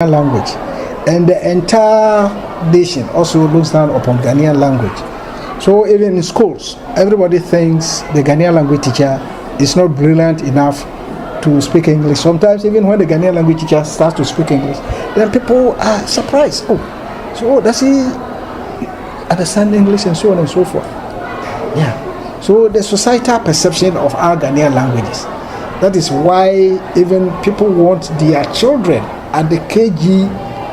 language, and the entire nation also looks down upon Ghanaian language. So even in schools, everybody thinks the Ghanaian language teacher is not brilliant enough to speak English. Sometimes even when the Ghanaian language teacher starts to speak English, then people are surprised. Oh, so does he understand English and so on and so forth? Yeah. So the societal perception of our Ghanaian languages. That is why even people want their children at the KG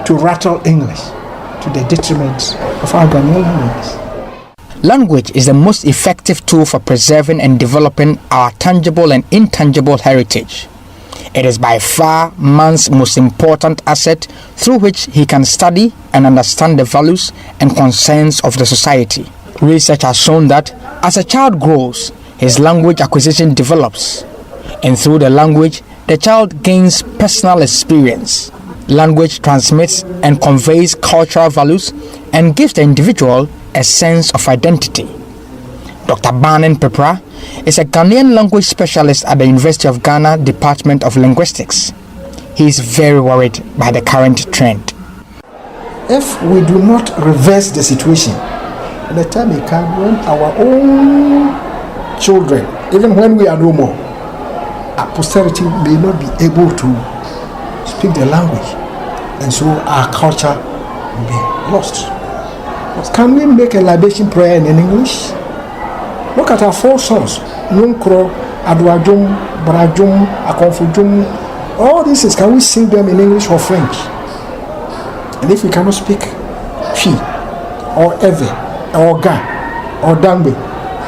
to rattle English to the detriment of our Ghanaian languages. Language is the most effective tool for preserving and developing our tangible and intangible heritage. It is by far man's most important asset through which he can study and understand the values and concerns of the society. Research has shown that as a child grows, his language acquisition develops, and through the language, the child gains personal experience. Language transmits and conveys cultural values and gives the individual a sense of identity. Dr. Barnen Pepra is a Ghanaian language specialist at the University of Ghana Department of Linguistics. He is very worried by the current trend. If we do not reverse the situation, the time may come when our own children, even when we are no more, our posterity may not be able to speak the language, and so our culture will be lost. But can we make a libation prayer in English? Look at our four songs: Nunkro, Aduajum, Brajum, Akonfujum. All these things, can we sing them in English or French? And if we cannot speak Fi, or Eve, or Ga, or Dangbe,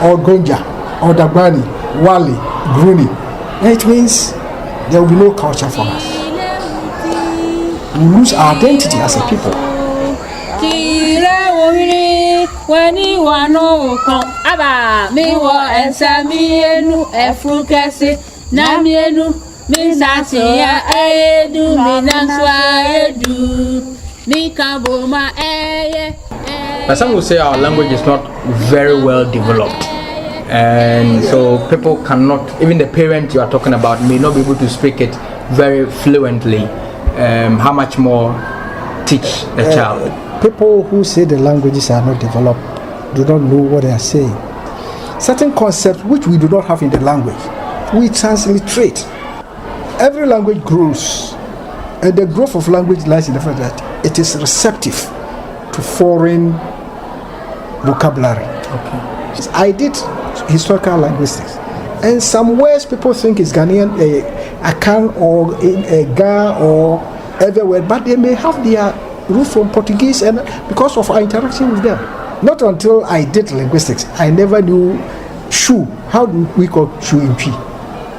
or Gonja, or Dagbani, Wali, Gruni, it means there will be no culture for us. We lose our identity as a people. But some will say our language is not very well developed, and so people cannot, even the parent you are talking about may not be able to speak it very fluently. How much more teach the child? People who say the languages are not developed do not know what they are saying. Certain concepts which we do not have in the language, we transliterate. Every language grows, and the growth of language lies in the fact that it is receptive to foreign vocabulary. Okay. I did historical linguistics, and some words people think is Ghanaian, Akan or Ga or other word, but they may have their root from Portuguese, and because of our interaction with them. Not until I did linguistics, I never knew shoe. How do we call shoe in P?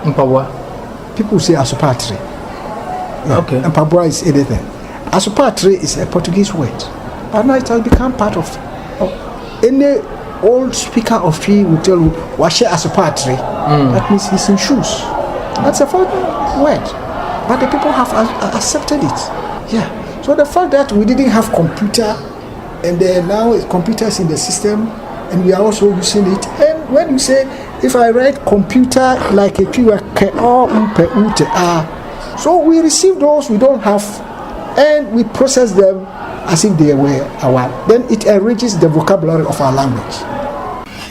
Mpaboa. People say asopatri. Yeah. Okay. And Mpaboa is anything. Asopatri is a Portuguese word, but now it has become part of any old speaker of P will tell you washe asopatri. That means he's in shoes. That's a foreign word, but the people have accepted it. Yeah. So the fact that we didn't have computer, and now computers in the system, and we are also using it. And when you say, if I write computer like a P, so we receive those we don't have, and we process them as if they were our. Then it enriches the vocabulary of our language.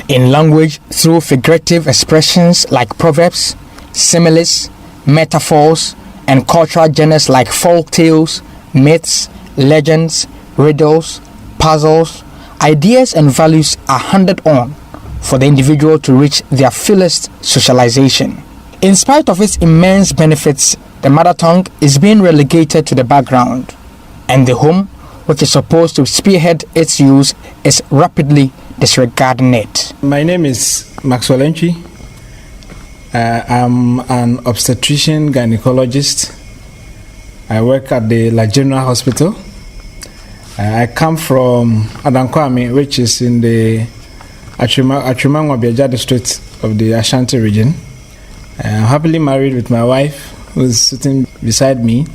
In language, through figurative expressions like proverbs, similes, metaphors, and cultural genres like folk tales, myths, legends, riddles, puzzles, ideas and values are handed on for the individual to reach their fullest socialization. In spite of its immense benefits, the mother tongue is being relegated to the background, and the home, which is supposed to spearhead its use, is rapidly disregarding it. My name is Maxwell Entry. I'm an obstetrician gynecologist. I work at the La General Hospital. I come from Adankwame, which is in the Achumangwa district of the Ashanti region. I'm happily married with my wife, who's sitting beside me.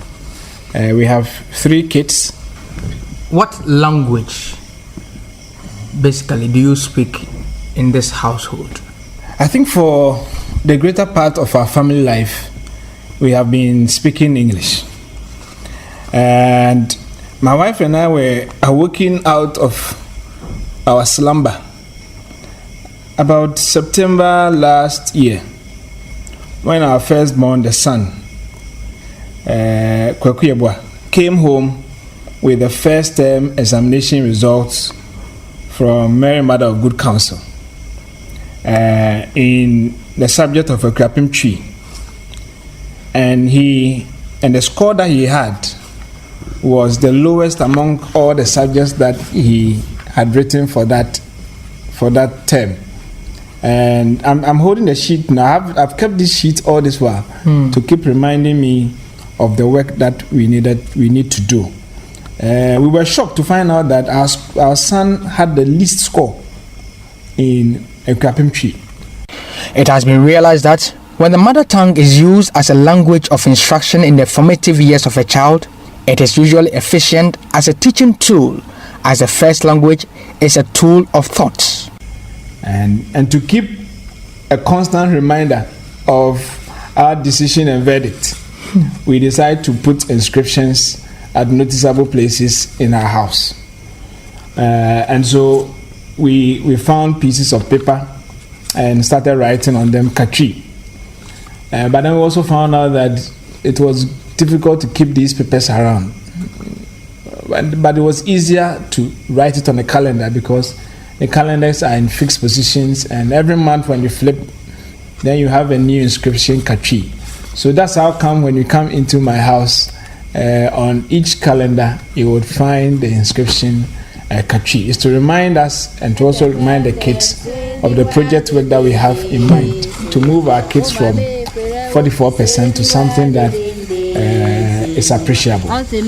We have 3 kids. What language, basically, do you speak in this household? I think for the greater part of our family life, we have been speaking English. And my wife and I were awaking out of our slumber about September last year, when our firstborn, the son, Kwekuyebwa, came home with the first term examination results from Mary Mother of Good Counsel in the subject of a crapim tree. And the score that he had was the lowest among all the subjects that he had written for that term. And I'm holding the sheet now. I've kept this sheet all this while to keep reminding me of the work that we need to do. We were shocked to find out that our son had the least score in a crapim tree. It has been realized that when the mother tongue is used as a language of instruction in the formative years of a child, it is usually efficient as a teaching tool, as the first language is a tool of thought. And to keep a constant reminder of our decision and verdict, we decided to put inscriptions at noticeable places in our house. And so we found pieces of paper and started writing on them Katri. But then we also found out that it was difficult to keep these papers around. But it was easier to write it on a calendar because the calendars are in fixed positions, and every month when you flip, then you have a new inscription, Katri. So that's how come when you come into my house, on each calendar, you would find the inscription Katri. It's to remind us and to also remind the kids of the project work that we have in mind to move our kids from 44% to something that is appreciable. The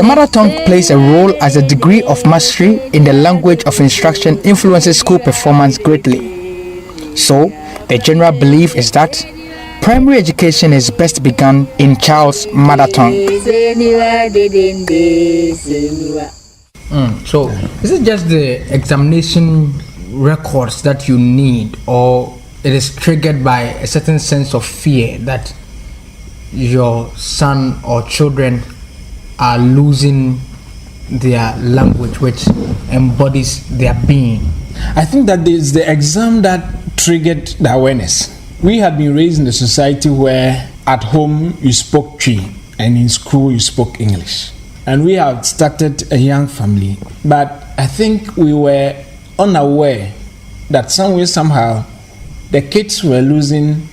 mother tongue plays a role as a degree of mastery in the language of instruction influences school performance greatly. So, the general belief is that primary education is best begun in child's mother tongue. So, is it just the examination records that you need, or it is triggered by a certain sense of fear that your son or children are losing their language, which embodies their being? I think that it's the exam that triggered the awareness. We had been raised in a society where at home you spoke Twi and in school you spoke English. And we have started a young family, but I think we were unaware that somehow the kids were losing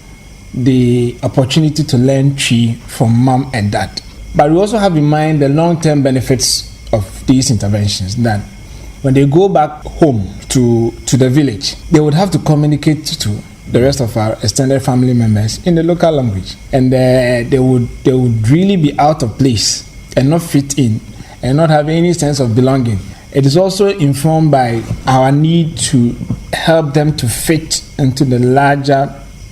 the opportunity to learn Twi from mom and dad. But we also have in mind the long-term benefits of these interventions, that when they go back home to the village, they would have to communicate to the rest of our extended family members in the local language, and they would really be out of place and not fit in and not have any sense of belonging. It is also informed by our need to help them to fit into the larger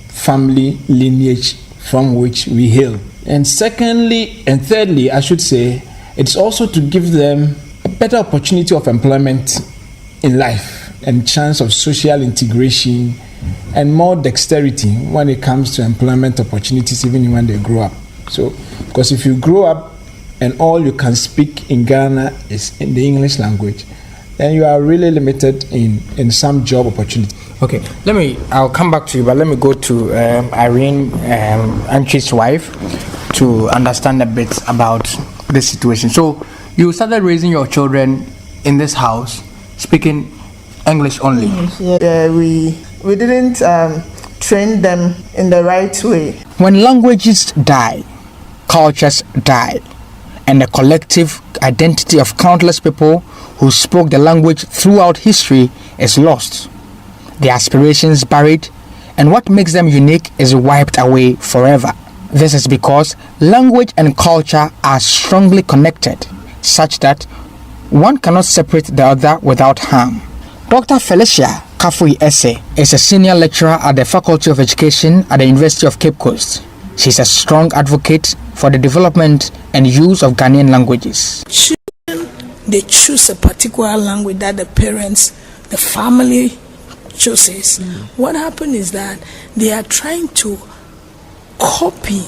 family lineage from which we hail. And secondly and thirdly, I should say, it's also to give them a better opportunity of employment in life and chance of social integration and more dexterity when it comes to employment opportunities, even when they grow up. So, because if you grow up and all you can speak in Ghana is in the English language, then you are really limited in some job opportunity. Okay, I'll come back to you, but let me go to Irene, Antwi's wife, to understand a bit about this situation. So, you started raising your children in this house speaking English only? Yeah, we didn't train them in the right way. When languages die, cultures die, and the collective identity of countless people who spoke the language throughout history is lost. Their aspirations buried, and what makes them unique is wiped away forever. This is because language and culture are strongly connected, such that one cannot separate the other without harm. Dr. Felicia Kafui Esse is a senior lecturer at the Faculty of Education at the University of Cape Coast. She's a strong advocate for the development and use of Ghanaian languages. Children, they choose a particular language that the parents, the family chooses, what happened is that they are trying to copy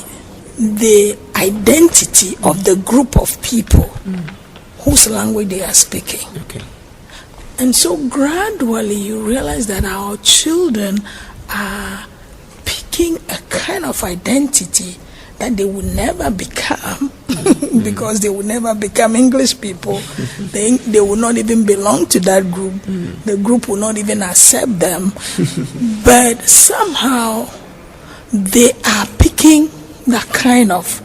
the identity of the group of people whose language they are speaking. Okay. And so gradually you realize that our children are picking a kind of identity that they will never become because they will never become English people. They will not even belong to that group. The group will not even accept them. But somehow they are picking that kind of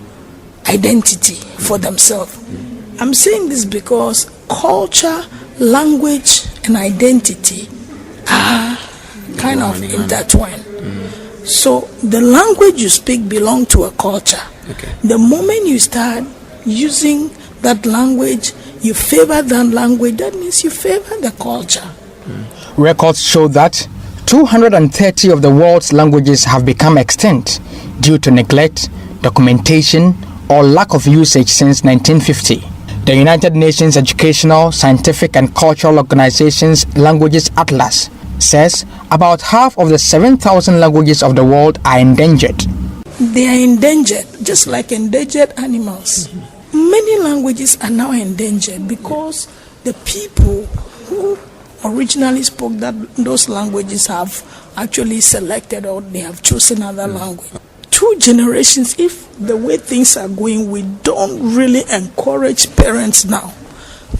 identity for themselves. I'm saying this because culture, language, and identity are kind of intertwined. So the language you speak belongs to a culture. Okay. The moment you start using that language, you favor that language, that means you favor the culture. Records show that 230 of the world's languages have become extinct due to neglect, documentation, or lack of usage since 1950. The United Nations Educational, Scientific and Cultural Organization's Languages Atlas says about half of the 7,000 languages of the world are endangered. They are endangered, just like endangered animals. Many languages are now endangered because the people who originally spoke those languages have actually selected or they have chosen other language. 2 generations, if the way things are going, we don't really encourage parents now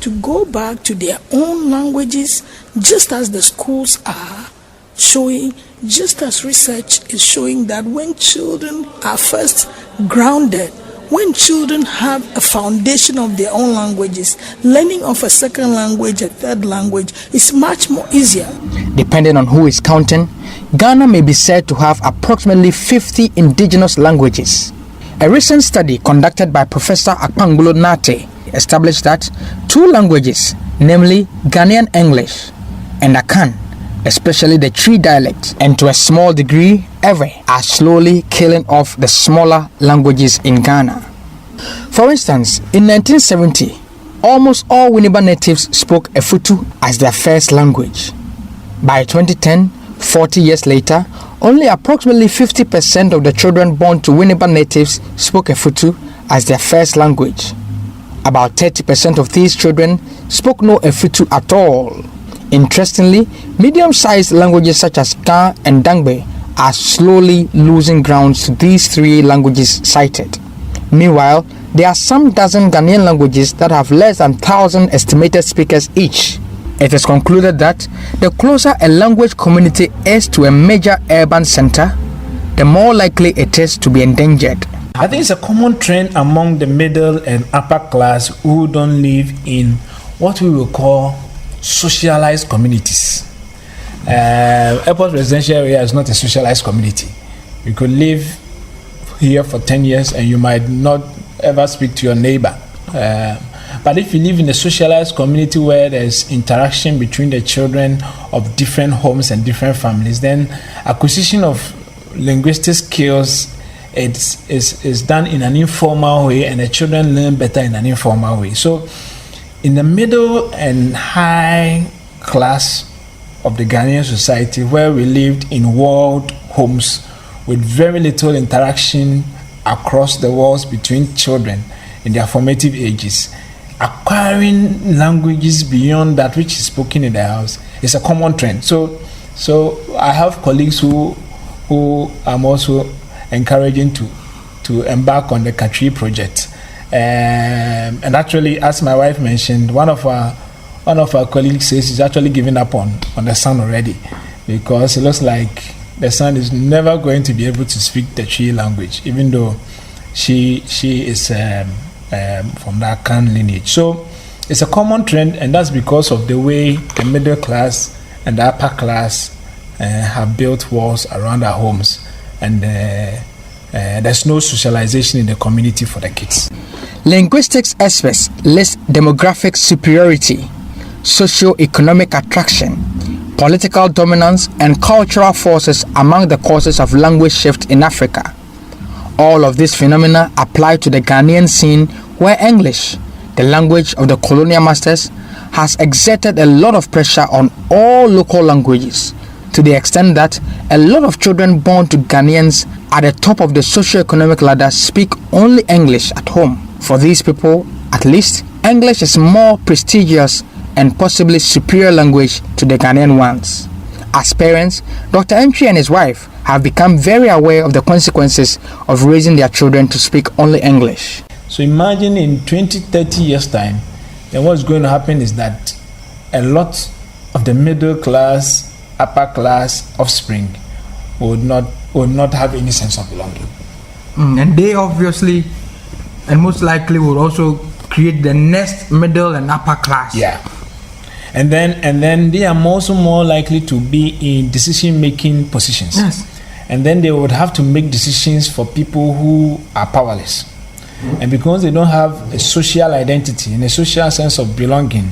to go back to their own languages, just as the schools are showing, just as research is showing that when children are first grounded, when children have a foundation of their own languages, learning of a second language, a third language is much more easier. Depending on who is counting, Ghana may be said to have approximately 50 indigenous languages. A recent study conducted by Professor Akpangulo Nate established that 2 languages, namely Ghanaian English and Akan, especially the Twi dialect, and to a small degree Ewe, are slowly killing off the smaller languages in Ghana. For instance, in 1970, almost all Winneba natives spoke Efutu as their first language. By 2010, 40 years later, only approximately 50% of the children born to Winneba natives spoke Efutu as their first language. About 30% of these children spoke no Efutu at all. Interestingly, medium-sized languages such as Ga and Dangbe are slowly losing grounds to these 3 languages cited. Meanwhile, there are some dozen Ghanaian languages that have less than 1,000 estimated speakers each. It is concluded that the closer a language community is to a major urban center, the more likely it is to be endangered. I think it's a common trend among the middle and upper class who don't live in what we will call socialized communities. Airport residential area is not a socialized community. You could live here for 10 years and you might not ever speak to your neighbor. But if you live in a socialized community where there's interaction between the children of different homes and different families, then acquisition of linguistic skills is done in an informal way, and the children learn better in an informal way. So in the middle and high class of the Ghanaian society, where we lived in walled homes with very little interaction across the walls between children in their formative ages, acquiring languages beyond that which is spoken in the house is a common trend. So I have colleagues who I'm also encouraging to embark on the Katri project. And actually, as my wife mentioned, one of our colleagues says he's actually given up on the son already, because it looks like the son is never going to be able to speak the Twi language, even though she is from that Akan lineage. So it's a common trend, and that's because of the way the middle class and the upper class have built walls around our homes, and there's no socialization in the community for the kids. Linguistics experts list demographic superiority, socio-economic attraction, political dominance, and cultural forces among the causes of language shift in Africa. All of these phenomena apply to the Ghanaian scene, where English, the language of the colonial masters, has exerted a lot of pressure on all local languages to the extent that a lot of children born to Ghanaians at the top of the socio-economic ladder speak only English at home. For these people, at least, English is more prestigious and possibly superior language to the Ghanaian ones. As parents, Dr. Entry and his wife have become very aware of the consequences of raising their children to speak only English. So imagine in 20-30 years' time, then what's going to happen is that a lot of the middle class, upper class offspring would not have any sense of belonging. And they obviously and most likely will also create the next middle and upper class. Yeah. And then they are also more likely to be in decision-making positions. Yes. And then they would have to make decisions for people who are powerless. And because they don't have a social identity and a social sense of belonging,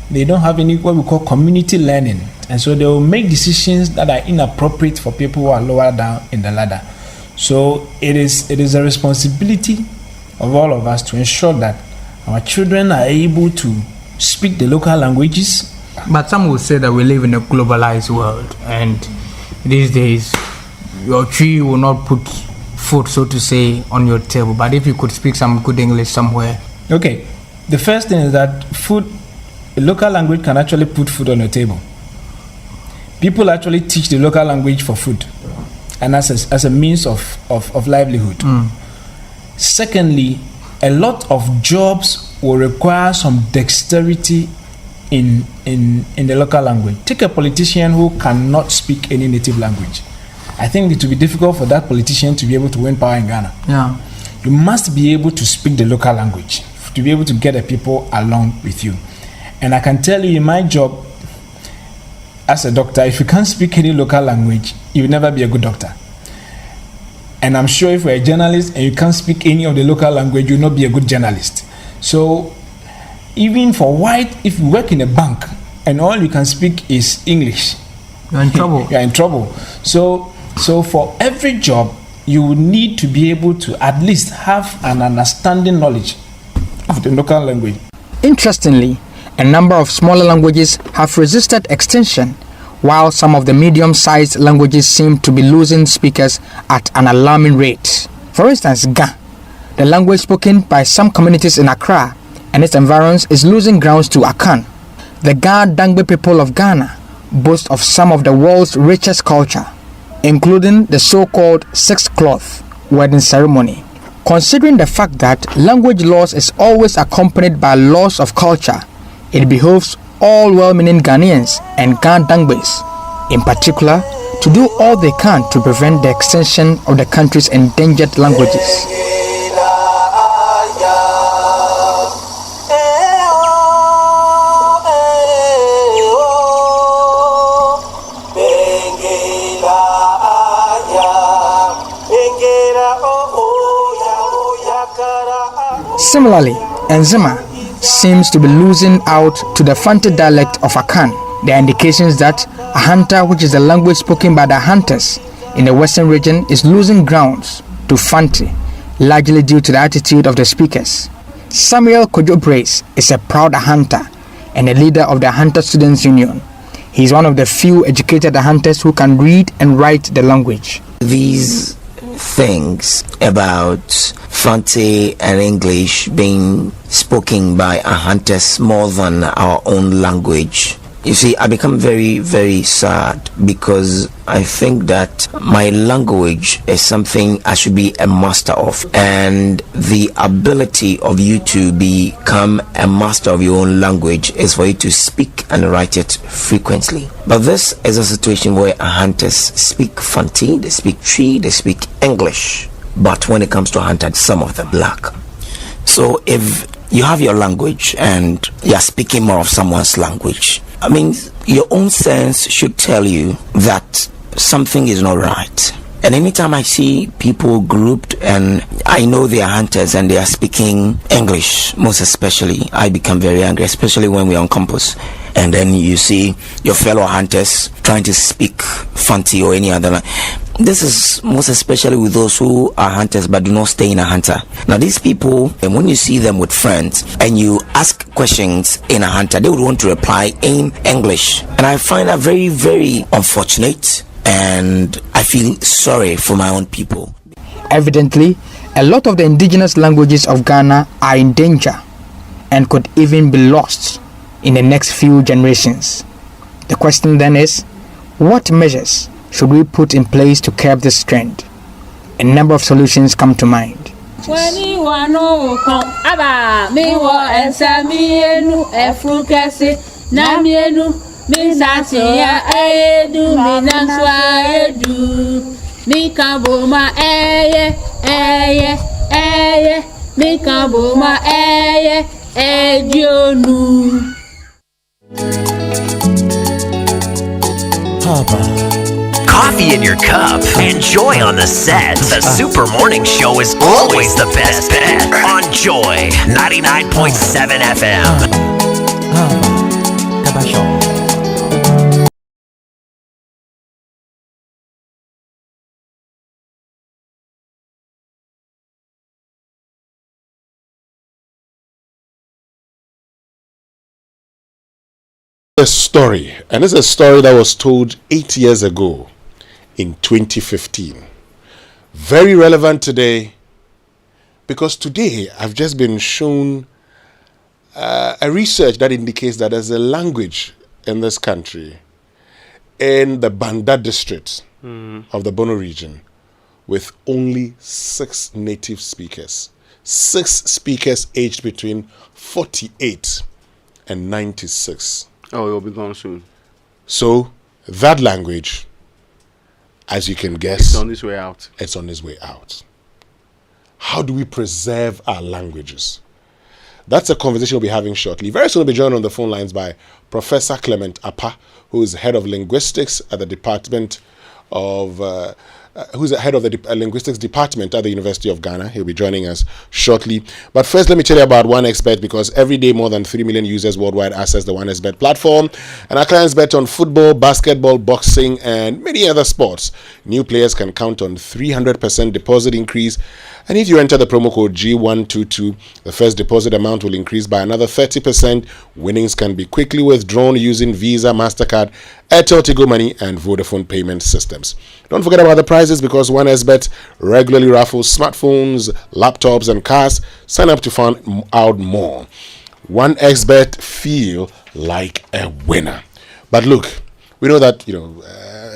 they don't have any what we call community learning. And so they will make decisions that are inappropriate for people who are lower down in the ladder. So it is a responsibility of all of us to ensure that our children are able to speak the local languages. But some will say that we live in a globalized world, and these days your tree will not put food, so to say, on your table. But if you could speak some good English somewhere. Okay, the first thing is that a local language can actually put food on your table. People actually teach the local language for food and as a means of livelihood. Secondly, a lot of jobs will require some dexterity in the local language. Take a politician who cannot speak any native language. I think it will be difficult for that politician to be able to win power in Ghana. Yeah. You must be able to speak the local language to be able to get the people along with you. And I can tell you in my job as a doctor, if you can't speak any local language, you will never be a good doctor. And I'm sure if you're a journalist and you can't speak any of the local language, you'll not be a good journalist. So even for white, if you work in a bank and all you can speak is English, you're in trouble. You're in trouble. So for every job, you will need to be able to at least have an understanding knowledge of the local language. Interestingly, a number of smaller languages have resisted extinction, while some of the medium-sized languages seem to be losing speakers at an alarming rate. For instance, Ga, the language spoken by some communities in Accra and its environs, is losing grounds to Akan. The Ga Dangbe people of Ghana boast of some of the world's richest culture, including the so-called six-cloth wedding ceremony. Considering the fact that language loss is always accompanied by loss of culture, it behoves all well-meaning Ghanaians and Ga Dangbes, in particular, to do all they can to prevent the extinction of the country's endangered languages. Similarly, Enzima seems to be losing out to the Fante dialect of Akan. There are indications that Ahanta, which is the language spoken by the Ahantas in the western region, is losing grounds to Fante, largely due to the attitude of the speakers. Samuel Kojo Brace is a proud Ahanta and a leader of the Ahanta Students Union. He is one of the few educated Ahantas who can read and write the language. These things about Fante and English being spoken by Ahantas more than our own language. You see, I become very, very sad because I think that my language is something I should be a master of, and the ability of you to become a master of your own language is for you to speak and write it frequently. But this is a situation where Ahantas speak Fante, they speak Tree, they speak English, but when it comes to Ahanta, some of them lack. So if you have your language and you're speaking more of someone's language, I mean, your own sense should tell you that something is not right. And anytime I see people grouped and I know they are hunters and they are speaking English, most especially, I become very angry, especially when we're on campus. And then you see your fellow hunters trying to speak Fante or any other. This is most especially with those who are hunters but do not stay in a hunter. Now these people, and when you see them with friends and you ask questions in a hunter, they would want to reply in English. And I find that very, very unfortunate, and I feel sorry for my own people. Evidently, a lot of the indigenous languages of Ghana are in danger and could even be lost in the next few generations. The question then is, what measures should we put in place to curb this trend? A number of solutions come to mind. Coffee in your cup and Joy on the set. The Super Morning Show is always the best bet on Joy 99.7 FM. A story, and this is a story that was told 8 years ago in 2015. Very relevant today, because today I've just been shown a research that indicates that there's a language in this country, in the Banda district of the Bono region, with only 6 native speakers. 6 speakers aged between 48 and 96. Oh, it'll be gone soon. So that language, as you can guess, it's on its way out. It's on its way out. How do we preserve our languages? That's a conversation we'll be having shortly. Very soon we'll be joined on the phone lines by Professor Clement Appa, who is head of linguistics at the Department of who's the head of the linguistics department at the University of Ghana. He'll be joining us shortly. But first, let me tell you about 1xBet, because every day more than 3 million users worldwide access the 1xBet platform. And our clients bet on football, basketball, boxing, and many other sports. New players can count on 300% deposit increase. And if you enter the promo code G122, the first deposit amount will increase by another 30%. Winnings can be quickly withdrawn using Visa, MasterCard, Airtel, Tigo Money, and Vodafone payment systems. Don't forget about the prizes, because 1xBet regularly raffles smartphones, laptops, and cars. Sign up to find out more. 1xBet, feel like a winner. But look, we know that,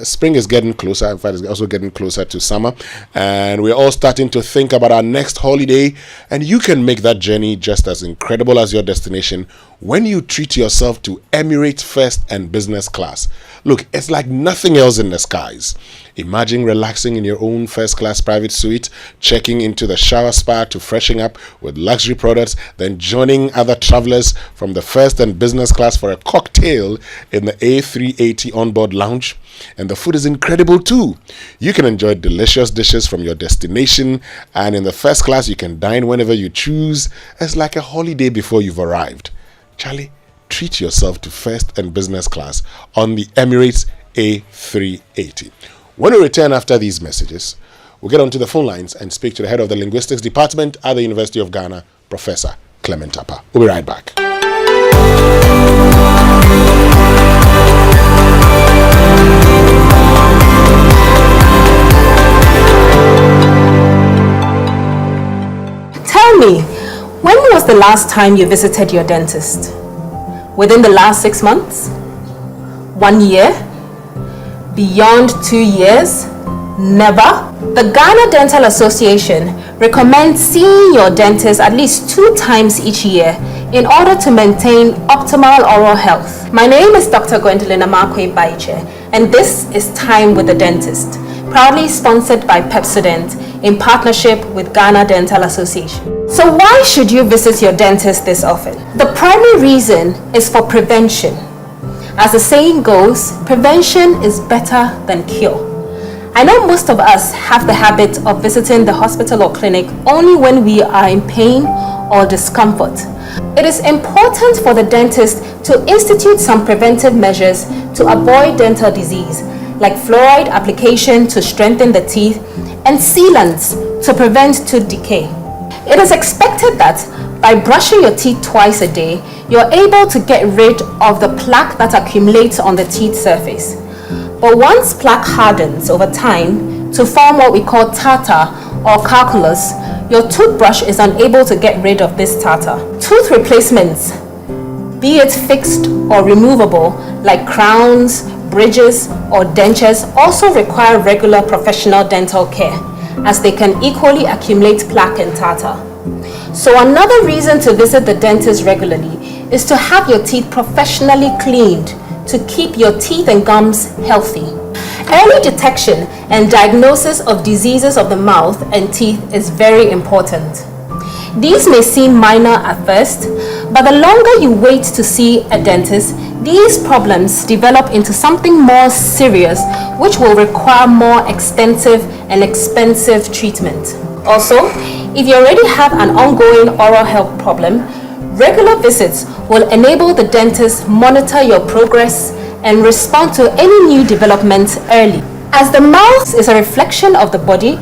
spring is getting closer. In fact, it's also getting closer to summer, and we're all starting to think about our next holiday. And you can make that journey just as incredible as your destination when you treat yourself to Emirates First and Business Class. Look, it's like nothing else in the skies. Imagine relaxing in your own first class private suite, checking into the shower spa to freshen up with luxury products, then joining other travelers from the first and business class for a cocktail in the A380 onboard lounge. And the food is incredible too. You can enjoy delicious dishes from your destination, and in the first class you can dine whenever you choose. It's like a holiday before you've arrived. Charlie, treat yourself to first and business class on the Emirates A380. When we return after these messages, we'll get onto the phone lines and speak to the head of the linguistics department at the University of Ghana, Professor Clement Appa. We'll be right back. Tell me, when was the last time you visited your dentist? Within the last 6 months? 1 year? Beyond 2 years? Never? The Ghana Dental Association recommends seeing your dentist at least 2 times each year in order to maintain optimal oral health. My name is Dr. Gwendolyn Amakwe Baiche, and this is Time with the Dentist, proudly sponsored by Pepsodent in partnership with Ghana Dental Association. So why should you visit your dentist this often? The primary reason is for prevention. As the saying goes, prevention is better than cure. I know most of us have the habit of visiting the hospital or clinic only when we are in pain or discomfort. It is important for the dentist to institute some preventive measures to avoid dental disease, like fluoride application to strengthen the teeth and sealants to prevent tooth decay. It is expected that by brushing your teeth twice a day, you're able to get rid of the plaque that accumulates on the teeth surface. But once plaque hardens over time to form what we call tartar or calculus, your toothbrush is unable to get rid of this tartar. Tooth replacements, be it fixed or removable, like crowns, bridges, or dentures, also require regular professional dental care, as they can equally accumulate plaque and tartar. So another reason to visit the dentist regularly is to have your teeth professionally cleaned to keep your teeth and gums healthy. Early detection and diagnosis of diseases of the mouth and teeth is very important. These may seem minor at first, but the longer you wait to see a dentist, these problems develop into something more serious, which will require more extensive and expensive treatment. Also, if you already have an ongoing oral health problem, regular visits will enable the dentist monitor your progress and respond to any new developments early. As the mouth is a reflection of the body,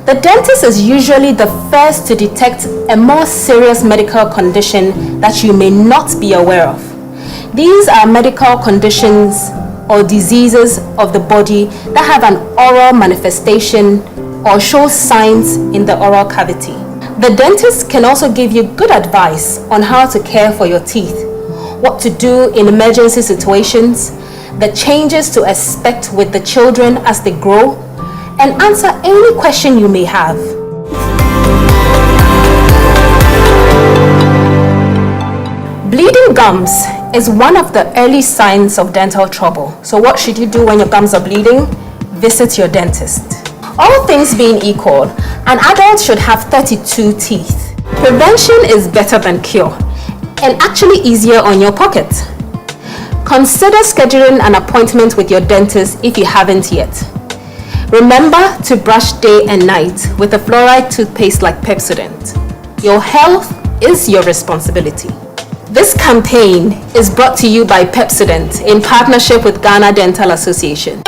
the dentist is usually the first to detect a more serious medical condition that you may not be aware of. These are medical conditions or diseases of the body that have an oral manifestation or show signs in the oral cavity. The dentist can also give you good advice on how to care for your teeth, what to do in emergency situations, the changes to expect with the children as they grow, and answer any question you may have. Bleeding gums is one of the early signs of dental trouble. So what should you do when your gums are bleeding? Visit your dentist. All things being equal, an adult should have 32 teeth. Prevention is better than cure, and actually easier on your pocket. Consider scheduling an appointment with your dentist if you haven't yet. Remember to brush day and night with a fluoride toothpaste like Pepsodent. Your health is your responsibility. This campaign is brought to you by Pepsodent in partnership with Ghana Dental Association.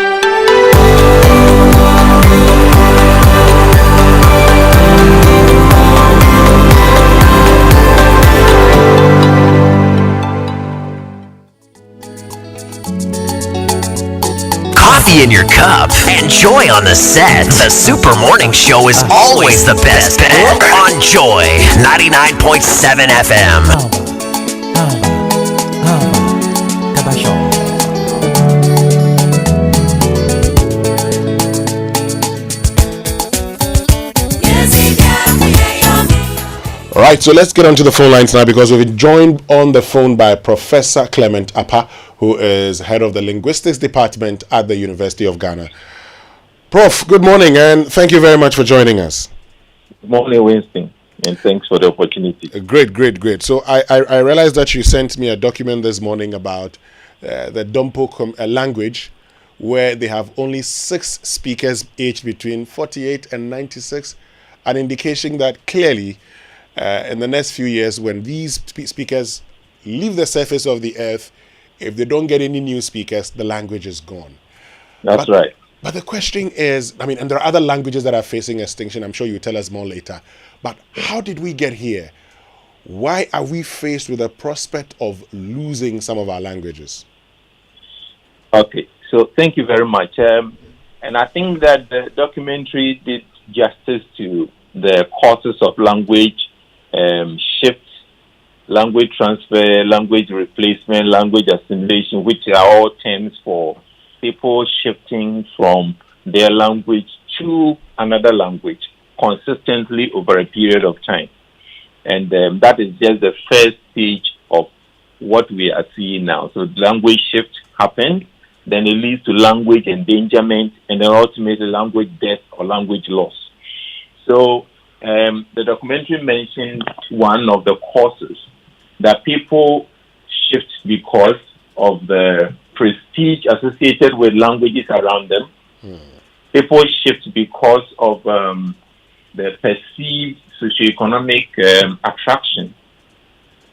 Coffee in your cup and Joy on the set. The Super Morning Show is always the best bet on Joy 99.7 FM. All right, so let's get onto the phone lines now, because we've been joined on the phone by Professor Clement Appa, who is head of the linguistics department at the University of Ghana. Prof, good morning, and thank you very much for joining us. Good morning, Winston, and thanks for the opportunity. Great. So I realized that you sent me a document this morning about the Dompo language, where they have only 6 speakers aged between 48 and 96, an indication that clearly in the next few years, when these speakers leave the surface of the earth, if they don't get any new speakers, the language is gone. That's right. But the question is, I mean, and there are other languages that are facing extinction. I'm sure you'll tell us more later. But how did we get here? Why are we faced with the prospect of losing some of our languages? Okay, so thank you very much. And I think that the documentary did justice to the causes of language shift, language transfer, language replacement, language assimilation, which are all terms for people shifting from their language to another language consistently over a period of time. And that is just the first stage of what we are seeing now. So language shift happens, then it leads to language endangerment, and then ultimately language death or language loss. So the documentary mentioned one of the causes, that people shift because of the prestige associated with languages around them. People shift because of the perceived socioeconomic attraction.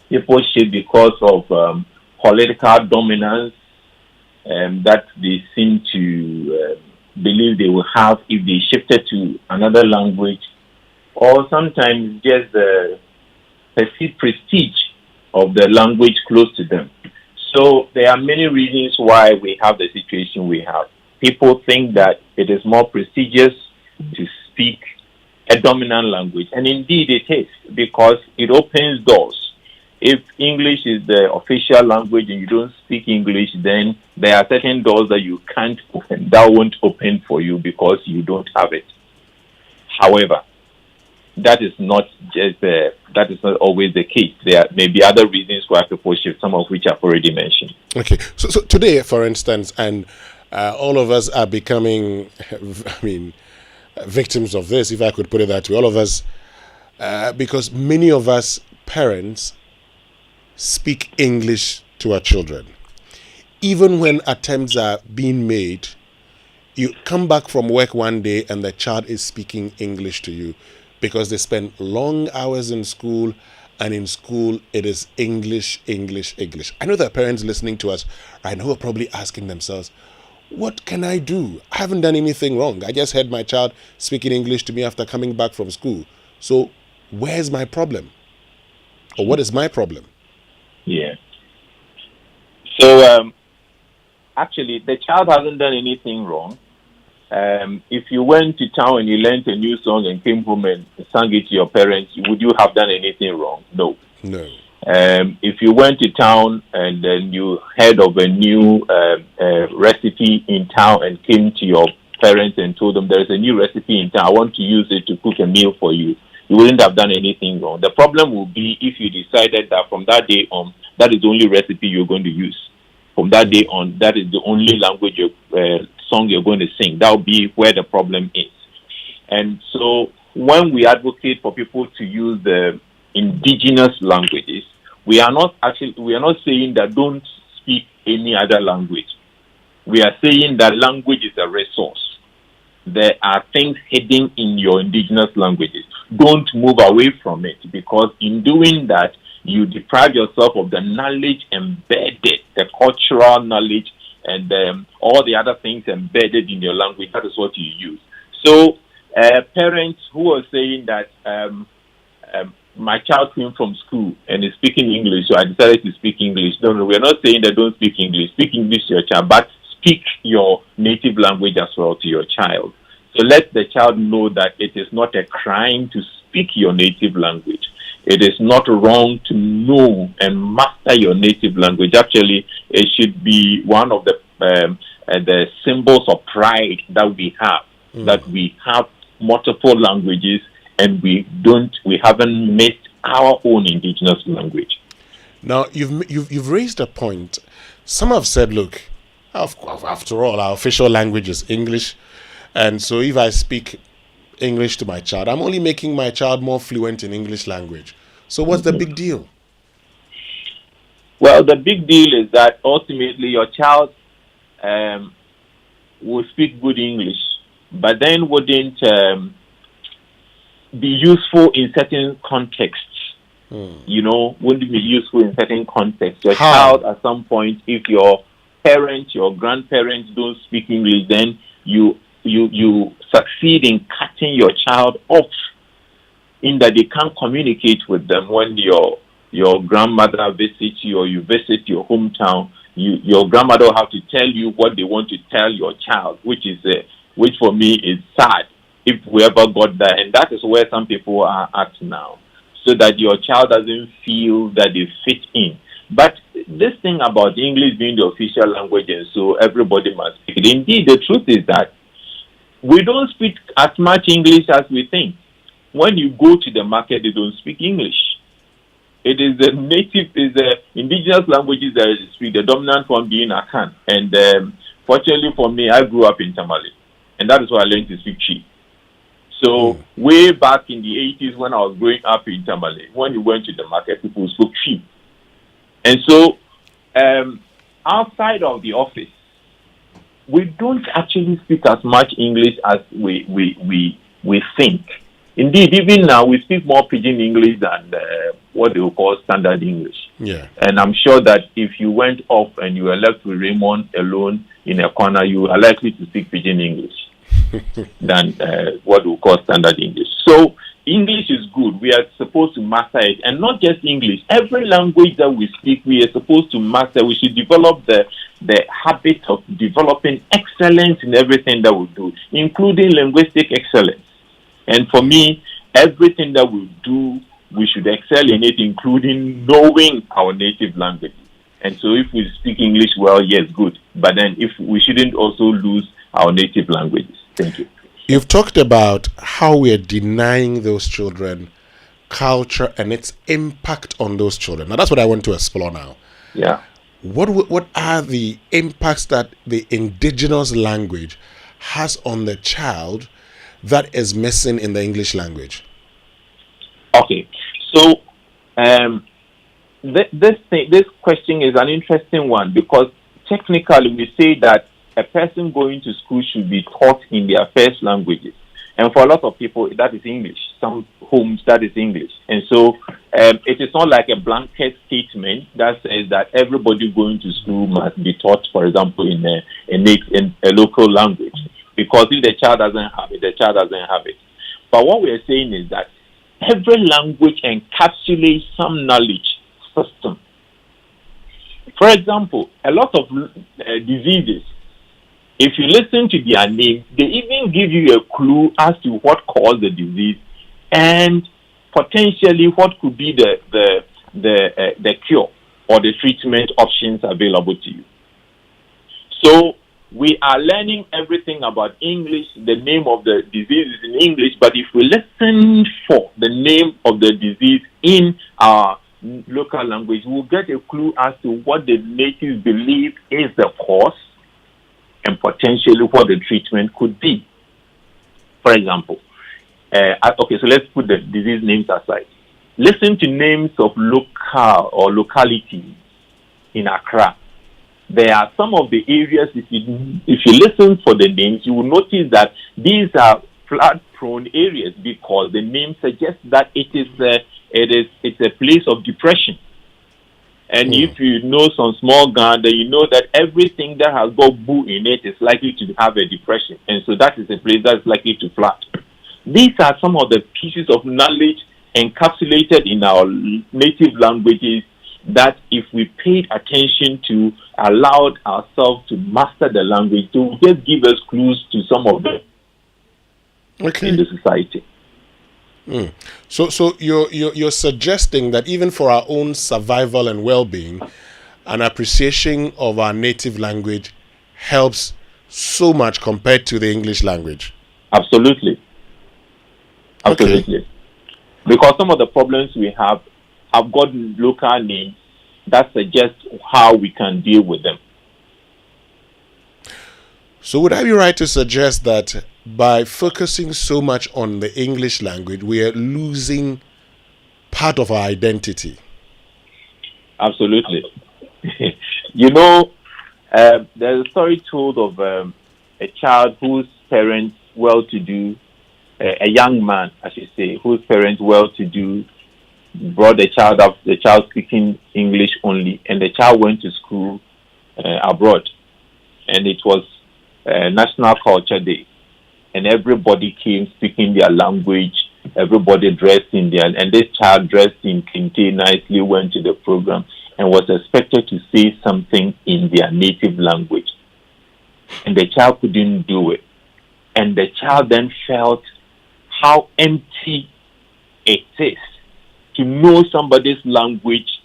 People shift because of political dominance. that they seem to believe they will have if they shifted to another language, or sometimes just the perceived prestige of the language close to them. So there are many reasons why we have the situation we have. People think that it is more prestigious to speak a dominant language, and indeed it is, because it opens doors. If English is the official language and you don't speak English, then there are certain doors that you can't open, that won't open for you because you don't have it. However, that is not always the case. There may be other reasons why people shift, some of which I've already mentioned. Okay, so today, for instance, and all of us are becoming, victims of this, if I could put it that way. All of us, because many of us parents speak English to our children. Even when attempts are being made, you come back from work one day and the child is speaking English to you because they spend long hours in school, and in school it is English, English, English. I know there are parents listening to us right now who are probably asking themselves, what can I do? I haven't done anything wrong. I just heard my child speaking English to me after coming back from school. So where's my problem? Or what is my problem? Yeah. So actually, the child hasn't done anything wrong. If you went to town and you learned a new song and came home and sang it to your parents, would you have done anything wrong? No. No. If you went to town and then you heard of a new recipe in town and came to your parents and told them there's a new recipe in town, I want to use it to cook a meal for you, you wouldn't have done anything wrong. The problem will be if you decided that from that day on, that is the only recipe you're going to use. From that day on, that is the only language song you're going to sing. That will be where the problem is. And so when we advocate for people to use the indigenous languages, we are not saying that don't speak any other language. We are saying that language is a resource. There are things hidden in your indigenous languages. Don't move away from it, because in doing that, you deprive yourself of the knowledge embedded, the cultural knowledge, and all the other things embedded in your language. That is what you use. So parents who are saying that my child came from school and is speaking English, so I decided to speak English. No, we're not saying that don't speak English. Speak English to your child, but speak your native language as well to your child. So let the child know that it is not a crime to speak your native language. It is not wrong to know and master your native language. Actually, it should be one of the symbols of pride that we have, that we have multiple languages and we haven't missed our own indigenous language. Now, you've raised a point. Some have said, look, after all, our official language is English, and so if I speak English to my child, I'm only making my child more fluent in English language. So what's the big deal? Well, the big deal is that ultimately your child will speak good English, but then wouldn't be useful in certain contexts. Wouldn't be useful in certain contexts. Your child, at some point, if your parents, your grandparents don't speak English, then you succeed in cutting your child off, in that they can't communicate with them. When your grandmother visits you or you visit your hometown, your grandmother will have to tell you what they want to tell your child, which for me is sad if we ever got that. And that is where some people are at now, so that your child doesn't feel that they fit in. But this thing about English being the official language and so everybody must speak it, indeed, the truth is that we don't speak as much English as we think. When you go to the market, they don't speak English. It is the indigenous languages that they speak, the dominant one being Akan. And fortunately for me, I grew up in Tamale, and that is why I learned to speak Chi. So way back in the 80s when I was growing up in Tamale, when you went to the market, people spoke Chi. And so outside of the office, we don't actually speak as much English as we think. Indeed, even now we speak more Pidgin English than what they will call standard English. Yeah. And I'm sure that if you went off and you were left with Raymond alone in a corner, you are likely to speak pidgin English than what we call standard English. So English is good. We are supposed to master it. And not just English. Every language that we speak, we are supposed to master. We should develop the habit of developing excellence in everything that we do, including linguistic excellence. And for me, everything that we do, we should excel in it, including knowing our native language. And so if we speak English well, yes, good. But then if we shouldn't also lose our native languages. Thank you. You've talked about how we are denying those children culture and its impact on those children. Now, that's what I want to explore now. Yeah. What are the impacts that the indigenous language has on the child that is missing in the English language? Okay. So this question is an interesting one, because technically we say that a person going to school should be taught in their first languages. And for a lot of people, that is English. Some homes, that is English. And so it is not like a blanket statement that says that everybody going to school must be taught, for example, in a local language. Because if the child doesn't have it, the child doesn't have it. But what we are saying is that every language encapsulates some knowledge system. For example, a lot of diseases, if you listen to their name, they even give you a clue as to what caused the disease and potentially what could be the cure or the treatment options available to you. So we are learning everything about English. The name of the disease is in English, but if we listen for the name of the disease in our local language, we'll get a clue as to what the natives believe is the cause and potentially what the treatment could be. For example, okay, so let's put the disease names aside. Listen to names of local or localities in Accra. There are some of the areas, if you listen for the names, you will notice that these are flood-prone areas because the name suggests that it's a place of depression. And if you know some small gun, then you know that everything that has got boo in it is likely to have a depression. And so that is a place that is likely to flood. These are some of the pieces of knowledge encapsulated in our native languages that if we paid attention to, allowed ourselves to master the language, they will just give us clues to some of them in the society. So you're suggesting that even for our own survival and well-being, an appreciation of our native language helps so much compared to the English language. Absolutely. Absolutely. Because some of the problems we have got local names that suggest how we can deal with them. So would I be right to suggest that by focusing so much on the English language, we are losing part of our identity? Absolutely. You know, there's a story told of a child whose parents, well-to-do, a young man, I should say, whose parents, well-to-do, brought the child up, the child speaking English only, and the child went to school abroad. And it was National Culture Day. And everybody came speaking their language, everybody dressed in their, and this child dressed in kente nicely went to the program and was expected to say something in their native language. And the child couldn't do it. And the child then felt how empty it is to know somebody's language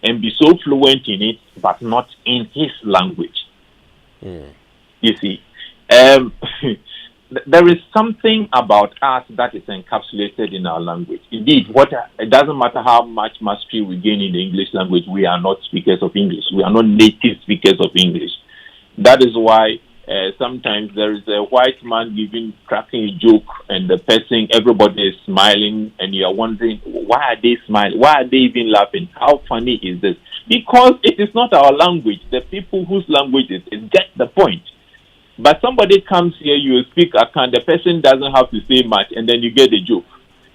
and be so fluent in it, but not in his language. You see, there is something about us that is encapsulated in our language. Indeed, it doesn't matter how much mastery we gain in the English language, we are not speakers of English. We are not native speakers of English. That is why sometimes there is a white man cracking a joke, and everybody is smiling, and you are wondering, why are they smiling? Why are they even laughing? How funny is this? Because it is not our language. The people whose language it is get the point. But somebody comes here, you speak Akan, the person doesn't have to say much, and then you get the joke.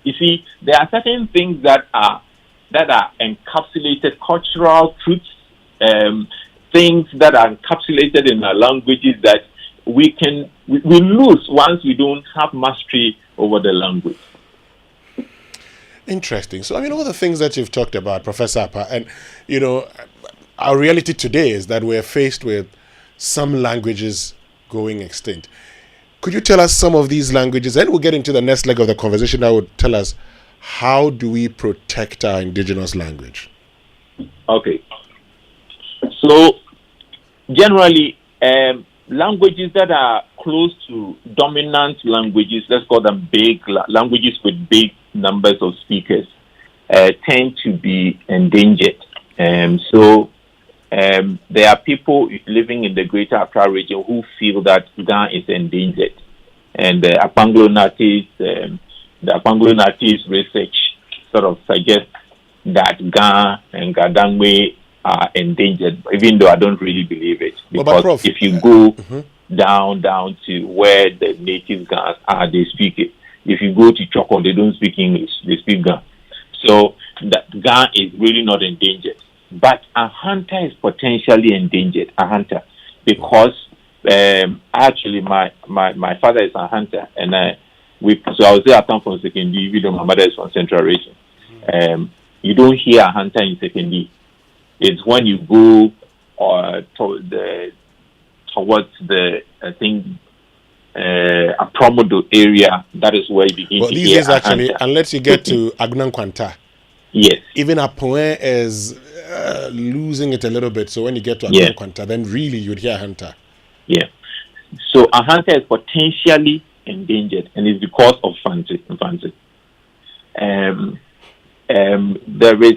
You see, there are certain things that are that are encapsulated cultural truths, things that are encapsulated in our languages that we lose once we don't have mastery over the language. Interesting. So, I mean, all the things that you've talked about, Professor Appa, and, you know, our reality today is that we're faced with some languages going extinct. Could you tell us some of these languages? Then we'll get into the next leg of the conversation that would tell us, how do we protect our indigenous language? Okay. So, generally, languages that are close to dominant languages, let's call them big languages with big numbers of speakers, tend to be endangered. So there are people living in the Greater Accra region who feel that Ga is endangered, and the Akpanglo Natives research sort of suggests that Ga and Gadangme are endangered, even though I don't really believe it. Because Prof, if you go down to where the native Gans are, they speak it. If you go to Choko, they don't speak English, they speak Ga. So that Ga is really not endangered. But a hunter is potentially endangered, a because actually my father is a hunter, and so I was there. I come from secondary, even though my mother is from Central Region. You don't hear a hunter in secondary. It's when you go towards the a Promodo area, that is where you begin to these hear days actually, hunter. unless you get to Agnan Kwanta. Yes. Even Apoe is losing it a little bit. So when you get to Agnan Kwanta, then really you'd hear a hunter. Yeah. So a hunter is potentially endangered, and it's because of infancy. There is,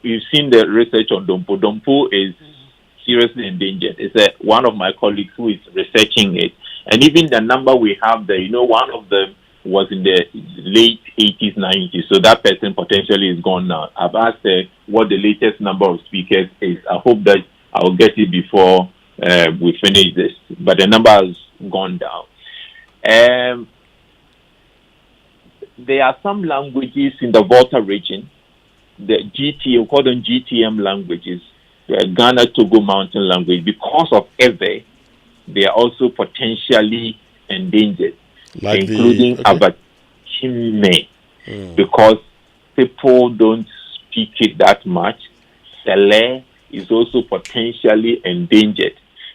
you've seen the research on Dompo. Dompo is seriously endangered. It's one of my colleagues who is researching it, and even the number we have there, one of them was in the late 80s, 90s, so that person potentially is gone now. I've asked what the latest number of speakers is. I hope that I'll get it before we finish this, but the number has gone down. There are some languages in the Volta region, the GTM, we call them GTM languages, the Ghana Togo Mountain language. Because of Ewe, they are also potentially endangered, including Abachime, because people don't speak it that much. Sele is also potentially endangered.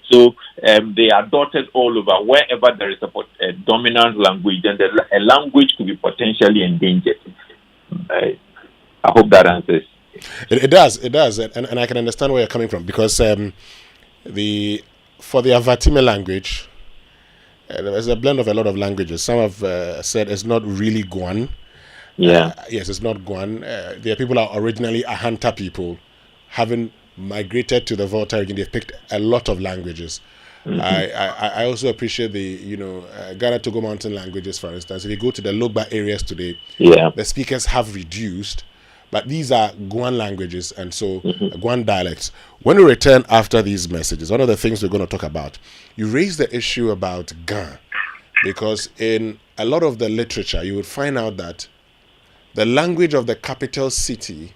So they are dotted all over. Wherever there is a dominant language, then a language could be potentially endangered. I hope that answers. It does, and I can understand where you're coming from, because for the Avatime language, there's a blend of a lot of languages. Some have said it's not really Guan. Yes, it's not Guan. There are people who are originally Ahanta people, having migrated to the Volta region. They've picked a lot of languages. I also appreciate the Ghana Togo Mountain languages, for instance. If you go to the Logba areas today, the speakers have reduced, but these are Guan languages, and so Guan dialects. When we return after these messages, one of the things we're going to talk about, you raise the issue about Ga, because in a lot of the literature you would find out that the language of the capital city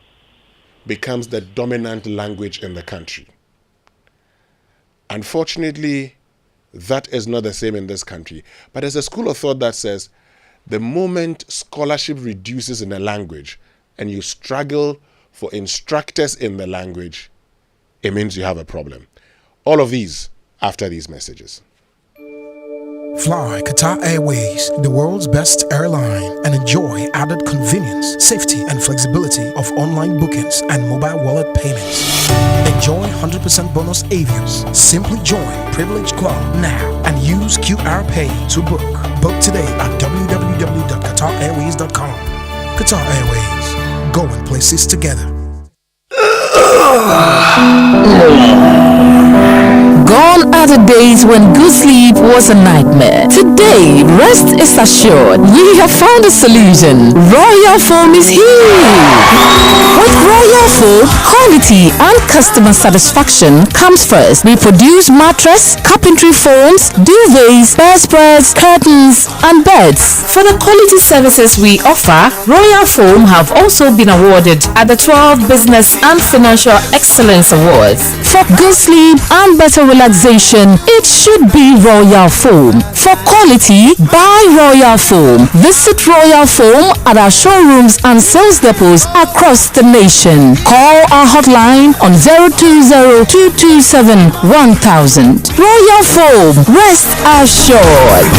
becomes the dominant language in the country. Unfortunately, that is not the same in this country. But there's a school of thought that says the moment scholarship reduces in a language and you struggle for instructors in the language, it means you have a problem. All of these after these messages. Fly Qatar Airways, the world's best airline, and enjoy added convenience, safety, and flexibility of online bookings and mobile wallet payments. Enjoy 100% bonus avios. Simply join Privilege Club now and use QR Pay to book. Book today at www.qatarairways.com. Qatar Airways, going places together. Gone are the days when good sleep was a nightmare. Today, rest is assured. We have found a solution. Royal Foam is here. With Royal Foam, quality and customer satisfaction comes first. We produce mattress, carpentry foams, duvets, bedspreads, curtains, and beds For the quality services we offer, Royal Foam have also been awarded at the 12 Business and Financial Excellence Awards. For good sleep and better relaxation, it should be Royal Foam. For quality, buy Royal Foam. Visit Royal Foam at our showrooms and sales depots across the nation. Call our hotline on 020-227-1000. Royal Foam, rest assured.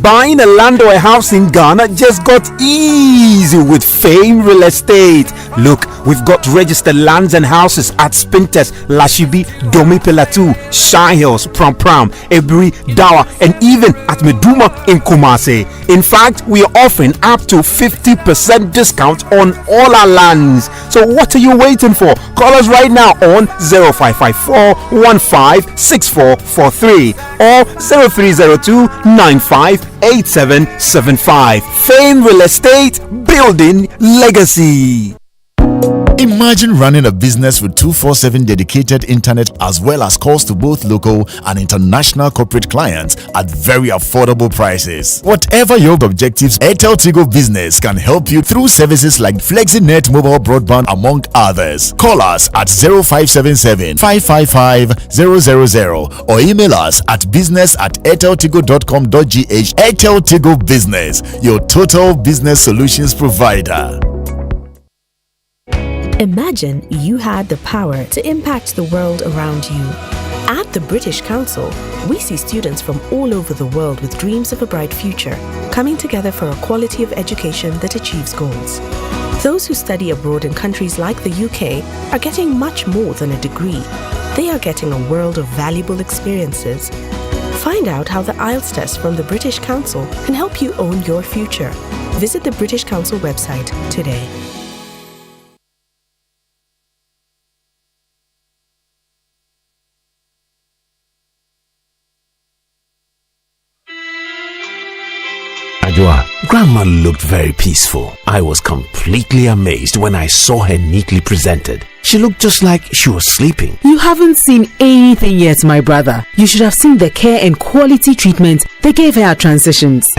Buying a land or a house in Ghana just got easy with Fame Real Estate. Look, we've got registered lands and houses at Spintex, Lashibi, Domi Pelatu, Shine Hills, Pram Pram, Ebri, Dawa, and even at Meduma in Kumasi. In fact, we are offering up to 50% discount on all our lands. So what are you waiting for? Call us right now on 0554-156443 or 0302-958775. Fame Real Estate, building legacy. Imagine running a business with 24/7 dedicated internet as well as calls to both local and international corporate clients at very affordable prices. Whatever your objectives, Airtel Tigo Business can help you through services like FlexiNet mobile broadband among others. Call us at 0577-555-000 or email us at business@airteltigo.com.gh. Airtel Tigo Business, your total business solutions provider. Imagine you had the power to impact the world around you. At the British Council, we see students from all over the world with dreams of a bright future, coming together for a quality of education that achieves goals. Those who study abroad in countries like the UK are getting much more than a degree. They are getting a world of valuable experiences. Find out how the IELTS test from the British Council can help you own your future. Visit the British Council website today. Grandma looked very peaceful. I was completely amazed when I saw her neatly presented. She looked just like she was sleeping. You haven't seen anything yet, my brother. You should have seen the care and quality treatment they gave her at transitions.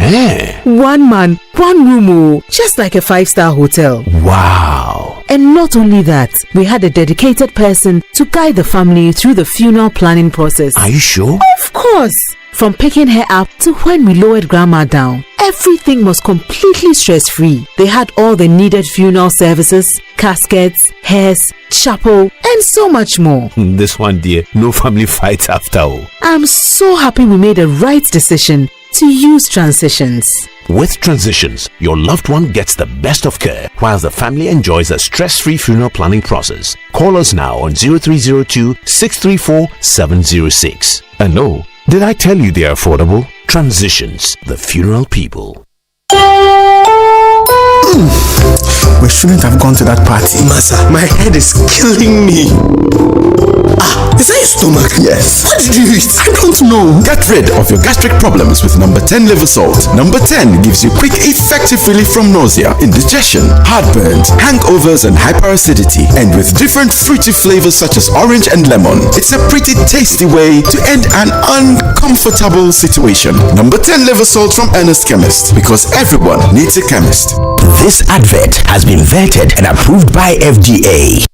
One man, one room, just like a 5-star hotel. Wow. And not only that, we had a dedicated person to guide the family through the funeral planning process. Are you sure? Of course. From picking her up to when we lowered Grandma down, everything was completely stress-free. They had all the needed funeral services, caskets, hearse, chapel, and so much more. This one, dear, no family fights after all. I'm so happy we made the right decision to use Transitions. With Transitions, your loved one gets the best of care while the family enjoys a stress-free funeral planning process. Call us now on 0302-634-706. And no, did I tell you they're affordable? Transitions, the funeral people. We shouldn't have gone to that party. Masa, my head is killing me. Is that your stomach? Yes. What did you eat? I don't know. Get rid of your gastric problems with number 10 liver salt. Number 10 gives you quick, effective relief from nausea, indigestion, heartburns, hangovers, and hyperacidity. And with different fruity flavors such as orange and lemon, it's a pretty tasty way to end an uncomfortable situation. Number 10 liver salt from Ernest Chemist, because everyone needs a chemist. This advert has been vetted and approved by FDA.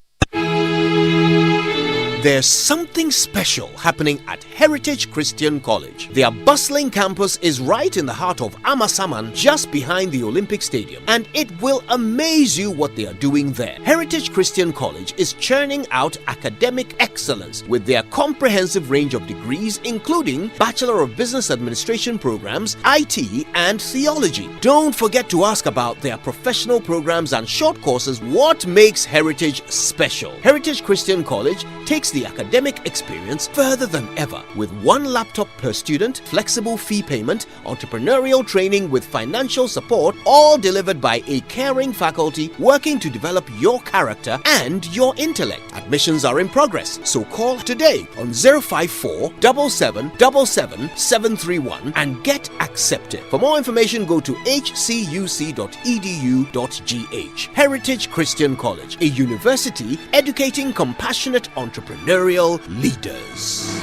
There's something special happening at Heritage Christian College. Their bustling campus is right in the heart of Amasaman, just behind the Olympic Stadium, and it will amaze you what they are doing there. Heritage Christian College is churning out academic excellence with their comprehensive range of degrees, including Bachelor of Business Administration programs, IT, and theology. Don't forget to ask about their professional programs and short courses. What makes Heritage special? Heritage Christian College takes the academic experience further than ever with one laptop per student, flexible fee payment, entrepreneurial training with financial support, all delivered by a caring faculty working to develop your character and your intellect. Admissions are in progress, so call today on 054 7777 731 and get accepted. For more information, go to hcuc.edu.gh. Heritage Christian College, a university educating compassionate entrepreneurs entrepreneurial leaders.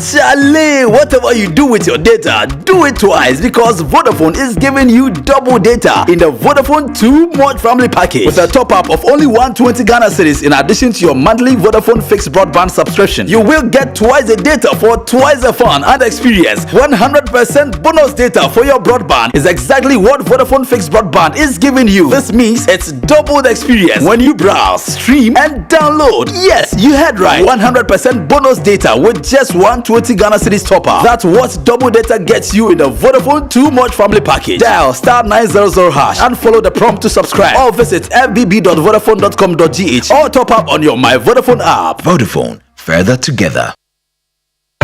Charlie, whatever you do with your data, do it twice because Vodafone is giving you double data in the Vodafone Too Much Family Package with a top-up of only 120 Ghana cedis in addition to your monthly Vodafone fixed broadband subscription. You will get twice the data for twice the fun and experience. 100% bonus data for your broadband is exactly what Vodafone fixed broadband is giving you. This means it's double the experience when you browse, stream, and download. Yes, you heard right. 100% bonus data with just 120 Ghana cedis top-up. That's what double data gets you in the Vodafone Too Much Family Package. Dial *900# and follow the prompt to subscribe, or visit fbb.vodafone.com.gh or top up on your My Vodafone app. Vodafone, further together.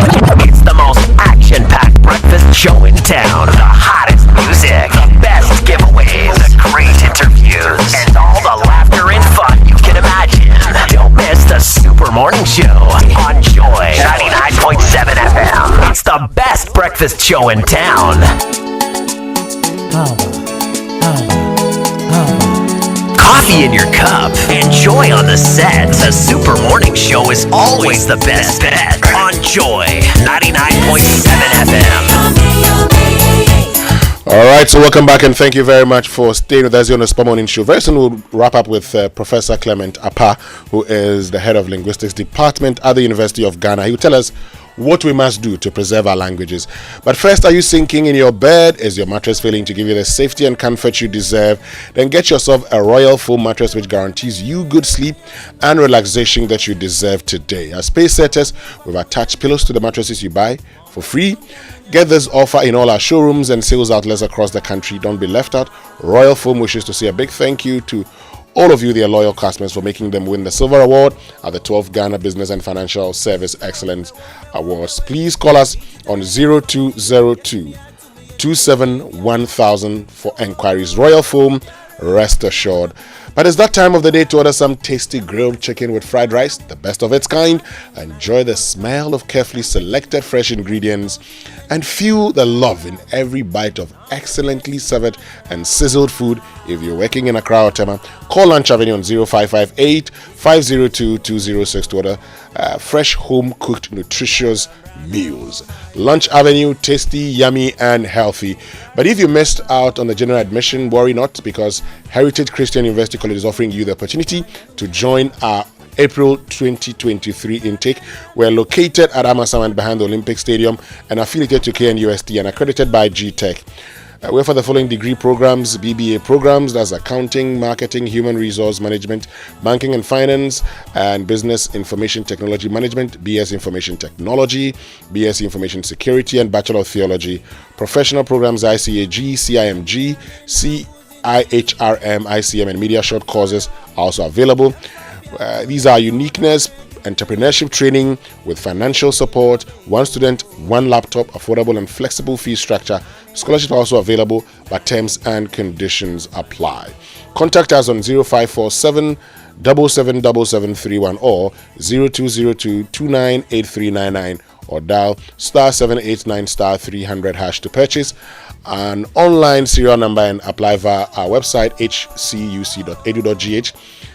It's the most action-packed breakfast show in town. The hottest music, the best giveaways, the great interviews, and all the laughter and fun you can imagine. Don't miss the Super Morning Show on Joy 99.7 FM. It's the best breakfast show in town. Coffee in your cup, enjoy on the set. The Super Morning Show is always the best bet on Joy 99.7 FM. All right, so welcome back and thank you very much for staying with us here on the Super Morning Show. Very soon we'll wrap up with Professor Clement Apa, who is the head of linguistics department at the University of Ghana. He will tell us what we must do to preserve our languages. But first, are you sinking in your bed? Is your mattress failing to give you the safety and comfort you deserve? Then get yourself a Royal Foam mattress which guarantees you good sleep and relaxation that you deserve today. As Space Setters, we've attached pillows to the mattresses you buy for free. Get this offer in all our showrooms and sales outlets across the country. Don't be left out. Royal Foam wishes to say a big thank you to all of you, their loyal customers, for making them win the Silver Award at the 12th Ghana Business and Financial Service Excellence Awards. Please call us on 0202 271000 for enquiries. Royal Foam, rest assured. But it's that time of the day to order some tasty grilled chicken with fried rice, the best of its kind. Enjoy the smell of carefully selected fresh ingredients and feel the love in every bite of excellently served and sizzled food. If you're working in Accra or Tema, call Lunch Avenue on 0558 502 206 to order fresh home-cooked nutritious meals. Lunch Avenue, tasty, yummy, and healthy. But if you missed out on the general admission, worry not, because Heritage Christian University College is offering you the opportunity to join our April 2023 intake. We're located at Amasaman behind the Olympic Stadium and affiliated to KNUST and accredited by GTech. We offer the following degree programs: BBA programs, that's accounting, marketing, human resource management, banking and finance, and business information technology management, BS information technology, BS information security, and Bachelor of Theology. Professional programs: ICAG, CIMG, CIHRM, ICM, and media short courses are also available. These are uniqueness, entrepreneurship training with financial support, one student, one laptop, affordable and flexible fee structure. Scholarship also available, but terms and conditions apply. Contact us on 0547 777731 or 0202 298399 or dial *789*300# to purchase an online serial number and apply via our website hcuc.edu.gh.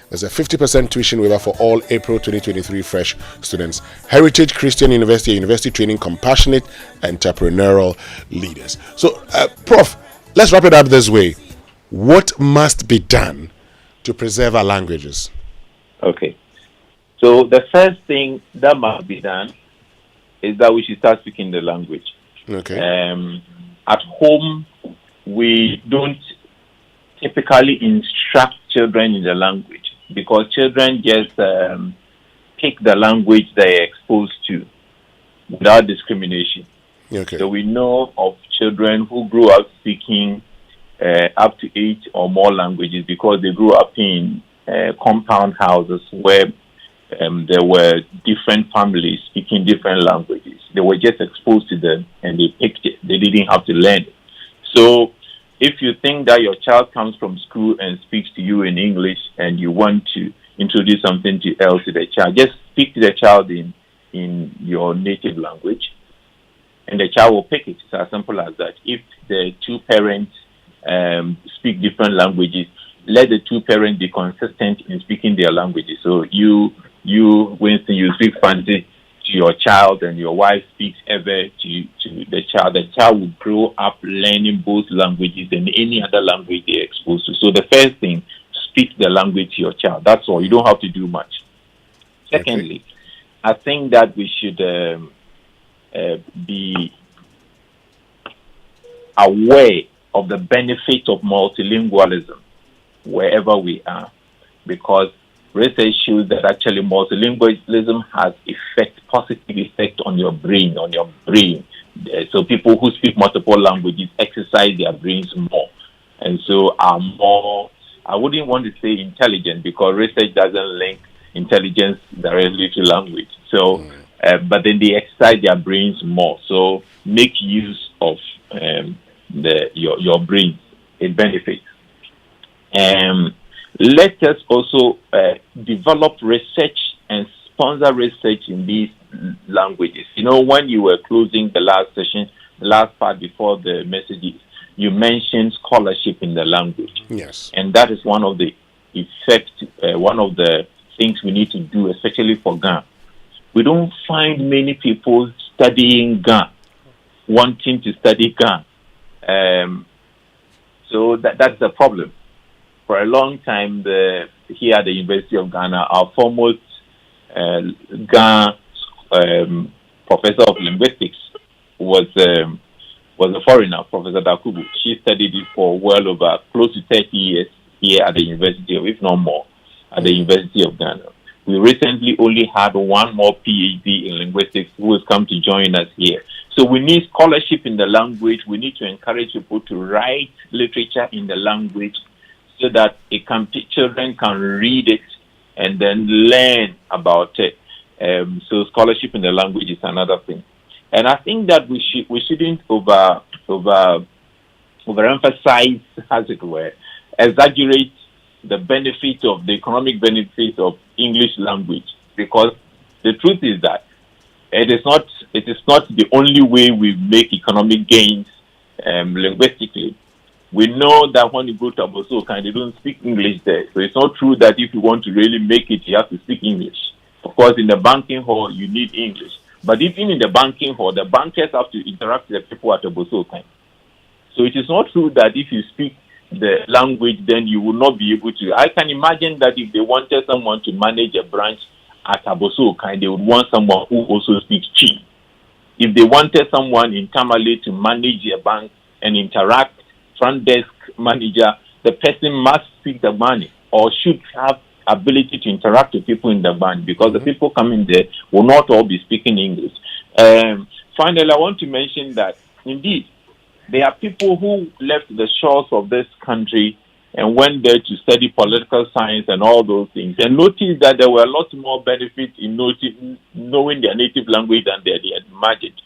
There's a 50% tuition waiver for all April 2023 fresh students. Heritage Christian University, a university training compassionate entrepreneurial leaders. So, Prof, let's wrap it up this way. What must be done to preserve our languages? Okay. So, the first thing that must be done is that we should start speaking the language. Okay. At home, we don't typically instruct children in the language, because children just pick the language they're exposed to without discrimination. Okay. So we know of children who grew up speaking up to 8 or more languages because they grew up in compound houses where there were different families speaking different languages. They were just exposed to them and they picked it. They didn't have to learn it. So if you think that your child comes from school and speaks to you in English and you want to introduce something else to the child, just speak to the child in your native language and the child will pick it. It's as simple as that. If the two parents speak different languages, let the two parents be consistent in speaking their languages. So you, Winston, you speak Fanti to your child, and your wife speaks Ewe to the child. The child will grow up learning both languages and any other language they're exposed to. So the first thing, speak the language to your child. That's all. You don't have to do much. Secondly, I think that we should be aware of the benefit of multilingualism wherever we are, because research shows that actually multilingualism has positive effect on your brain. So people who speak multiple languages exercise their brains more, and so are more, I wouldn't want to say intelligent, because research doesn't link intelligence directly to language. So, but then they exercise their brains more. So make use of your brain. It benefits. Let us also develop research and sponsor research in these languages. You know, when you were closing the last session, the last part before the messages, you mentioned scholarship in the language. Yes. And that is one of the one of the things we need to do, especially for Ghana. We don't find many people studying Ghana, wanting to study Ghana. So that's the problem. For a long time, here at the University of Ghana, our foremost Ghana professor of linguistics was a foreigner, Professor Dakubu. She studied it for well over close to 30 years here at the University of, if not more, at the University of Ghana. We recently only had one more PhD in linguistics who has come to join us here. So we need scholarship in the language. We need to encourage people to write literature in the language so that children can read it and then learn about it. So scholarship in the language is another thing. And I think that we shouldn't overemphasize, as it were, exaggerate the benefit of the economic benefits of English language, because the truth is that it is not the only way we make economic gains linguistically. We know that when you go to Abosokan, they don't speak English there. So it's not true that if you want to really make it, you have to speak English. Of course, in the banking hall, you need English. But even in the banking hall, the bankers have to interact with the people at Abosokan. So it is not true that if you speak the language, then you will not be able to. I can imagine that if they wanted someone to manage a branch at Abosokan, they would want someone who also speaks Chi. If they wanted someone in Tamale to manage a bank and interact, front desk manager, the person must speak the money or should have ability to interact with people in the bank, because the people coming there will not all be speaking English. Finally, I want to mention that indeed there are people who left the shores of this country and went there to study political science and all those things, and noticed that there were a lot more benefits in knowing their native language than they had imagined.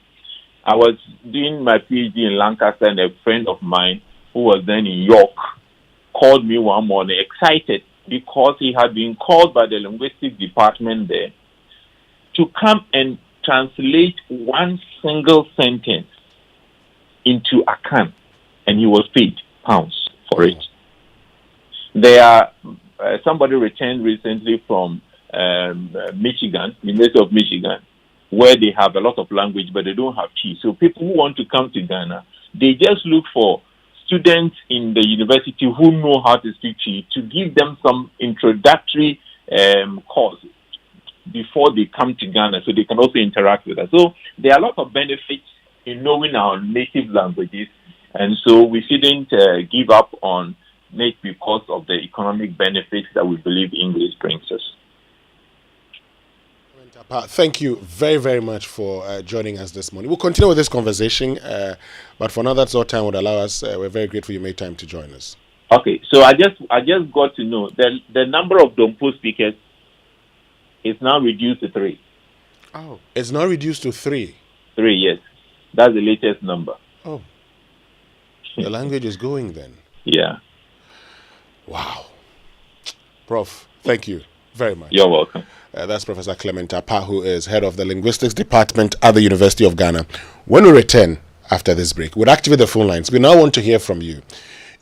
I was doing my PhD in Lancaster, and a friend of mine who was then in York called me one morning, excited because he had been called by the linguistics department there to come and translate one single sentence into Akan, and he was paid pounds for it. There are somebody returned recently from Michigan, University of Michigan, where they have a lot of language, but they don't have Chi. So people who want to come to Ghana, they just look for students in the university who know how to speak Chi to give them some introductory course before they come to Ghana, so they can also interact with us. So there are a lot of benefits in knowing our native languages, and so we shouldn't give up on it because of the economic benefits that we believe English brings us. Thank you very, very much for joining us this morning. We'll continue with this conversation, but for now, that's all time would allow us. We're very grateful you made time to join us. Okay, so I just got to know that the number of Dompo speakers is now reduced to 3. Oh, it's now reduced to 3. 3, yes, that's the latest number. Oh, the language is going then. Yeah. Wow, Prof. Thank you very much. You're welcome. That's Professor Clement Apa, who is head of the linguistics department at the University of Ghana. When we return after this break, we'll activate the phone lines. We now want to hear from you.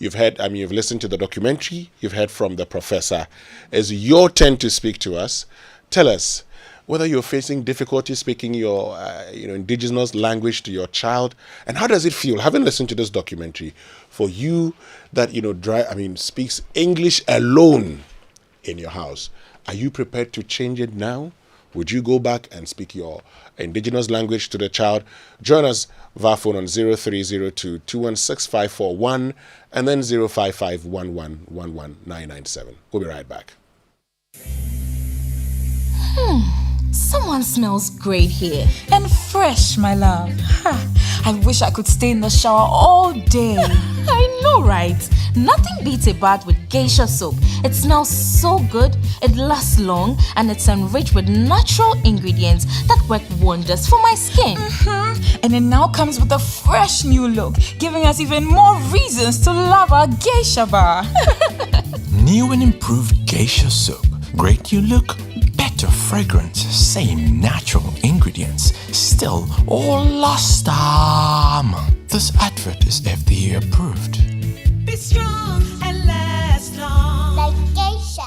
You've listened to the documentary. You've heard from the professor. It's your turn to speak to us. Tell us whether you're facing difficulty speaking your indigenous language to your child, and how does it feel, having listened to this documentary, for you that speaks English alone in your house. Are you prepared to change it now? Would you go back and speak your indigenous language to the child? Join us via phone on 0302-216-541 and then 055-1111-997. We'll be right back. Someone smells great here. And fresh, my love. I wish I could stay in the shower all day. I know, right? Nothing beats a bath with geisha soap. It smells so good, it lasts long, and it's enriched with natural ingredients that work wonders for my skin. And it now comes with a fresh new look, giving us even more reasons to love our geisha bar. New and improved geisha soap. Great new look, better fragrance, same natural ingredients, still all last time. This advert is FDA approved. Be strong and last long. Like geisha.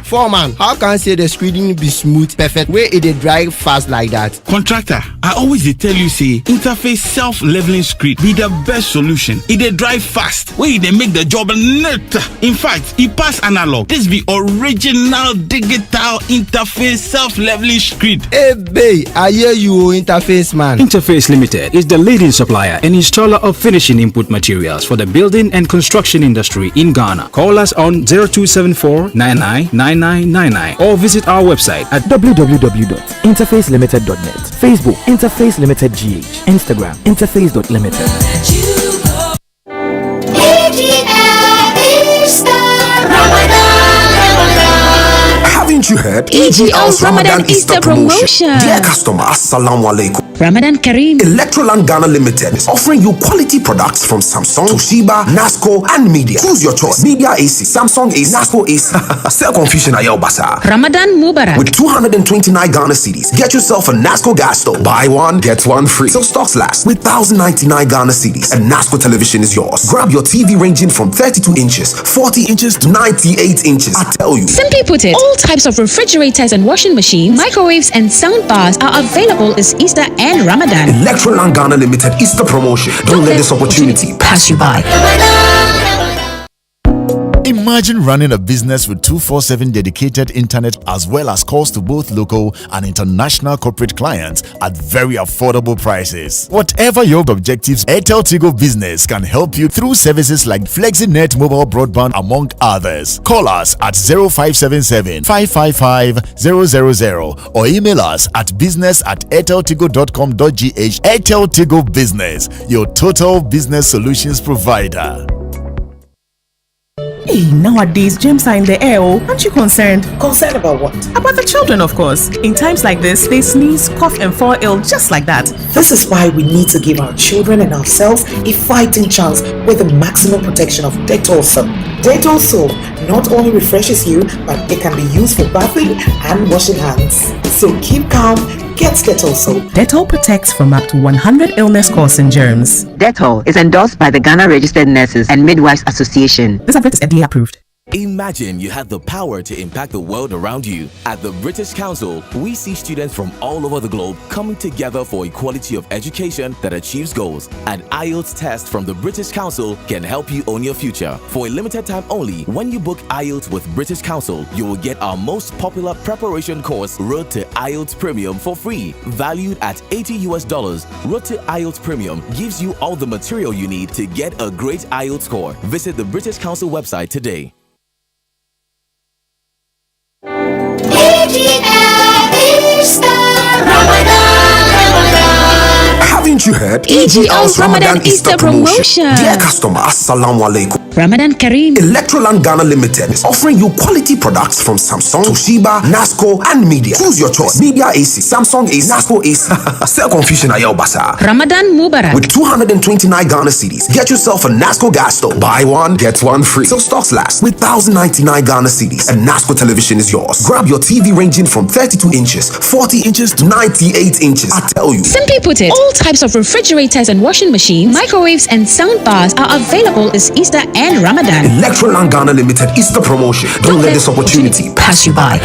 Foreman, how can I say the screening be smooth, perfect, where it dry fast like that? Contractor, I always tell you say interface self-leveling screen be the best solution. It dry fast, where they make the job neat. In fact, it pass analog. This be original digital interface self-leveling screen. Hey babe, I hear you interface man. Interface Limited is the leading supplier and installer of finishing input materials for the building and construction industry in Ghana. Call us on 0274-999999 or visit our website at www.interfacelimited.net. Facebook Interface Limited GH. Instagram Interface.limited. Haven't you heard? EGL's Ramadan Easter promotion. Dear customer, Assalamu alaikum. Ramadan Kareem. Electroland Ghana Limited is offering you quality products from Samsung, Toshiba, Nasco, and Media. Choose your choice. Media AC, Samsung AC, Nasco AC. Sell confusion at your bazaar. Ramadan Mubarak. With 229 Ghana cedis, get yourself a Nasco gas stove. Buy one, get one free. So stocks last. With 1,099 Ghana cedis, a Nasco television is yours. Grab your TV ranging from 32 inches, 40 inches to 98 inches. I tell you. Simply put it, all types of refrigerators and washing machines, microwaves and sound bars are available this Easter and Ramadan. Electroland Ghana Limited Easter promotion. Don't let this opportunity pass you by. Imagine running a business with 24/7 dedicated internet as well as calls to both local and international corporate clients at very affordable prices. Whatever your objectives, Airtel Tigo Business can help you through services like FlexiNet mobile broadband among others. Call us at 0577 555 000 or email us at business@airteltigo.com.gh. Airtel Tigo Business, your total business solutions provider. Hey, nowadays germs are in the air. Aren't you concerned? Concerned about what? About the children, of course. In times like this, they sneeze, cough, and fall ill just like that. This is why we need to give our children and ourselves a fighting chance with the maximum protection of Dettol soap. Dettol soap not only refreshes you, but it can be used for bathing and washing hands. So keep calm. Get Dettol soap. Dettol protects from up to 100 illness-causing germs. Dettol is endorsed by the Ghana Registered Nurses and Midwives Association. This advert is FDA approved. Imagine you had the power to impact the world around you. At the British Council, we see students from all over the globe coming together for equality of education that achieves goals. An IELTS test from the British Council can help you own your future. For a limited time only, when you book IELTS with British Council, you will get our most popular preparation course, Road to IELTS Premium, for free. Valued at $80, Road to IELTS Premium gives you all the material you need to get a great IELTS score. Visit the British Council website today. Haven't you heard? EGL's Ramadan Easter promotion. Dear customer, Assalamu alaikum. Ramadan Kareem. Electroland Ghana Limited is offering you quality products from Samsung, Toshiba, Nasco, and Media. Choose your choice. Media AC, Samsung AC, Nasco AC. Sell confusion at your bazaar. Ramadan Mubarak. With 229 Ghana cedis, get yourself a Nasco gas stove. Buy one, get one free. So stocks last. With 1,099 Ghana cedis, a Nasco television is yours. Grab your TV ranging from 32 inches, 40 inches to 98 inches. I tell you. Simply put it, all types of refrigerators and washing machines, microwaves, and sound bars are available this Easter and Ramadan. Electroland Ghana Limited Easter promotion. Don't let this opportunity pass you by.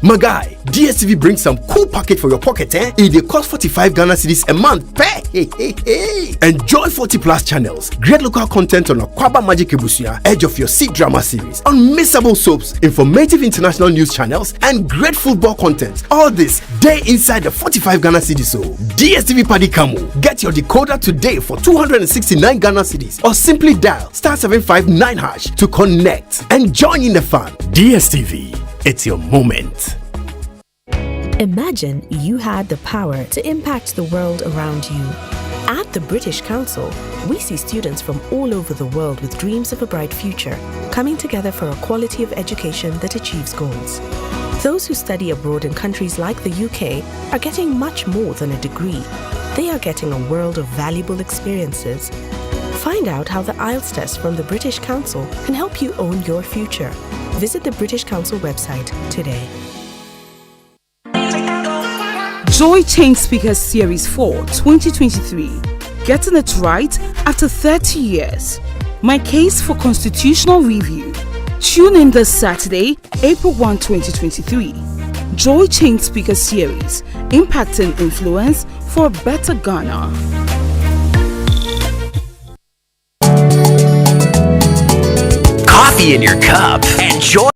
My guy, DSTV brings some cool package for your pocket, eh? It costs 45 Ghana cedis a month. Hey. Enjoy 40 plus channels, great local content on Akwaba Magic Ebusia, Edge of Your Seat drama series, unmissable soaps, informative international news channels, and great football content. All this day inside the 45 Ghana cedis. So DSTV Paddy Kamu. Get your decoder today for 269 Ghana cedis, or simply dial *759# to connect and join in the fun. DSTV. It's your moment. Imagine you had the power to impact the world around you. At the British Council, we see students from all over the world with dreams of a bright future, coming together for a quality of education that achieves goals. Those who study abroad in countries like the UK are getting much more than a degree. They are getting a world of valuable experiences. Find out how the IELTS test from the British Council can help you own your future. Visit the British Council website today. Joy Change Speakers Series 4 2023. Getting it right after 30 years. My case for constitutional review. Tune in this Saturday, April 1, 2023. Joy Change Speakers Series. Impacting influence for a better Ghana. Coffee in your cup. Enjoy.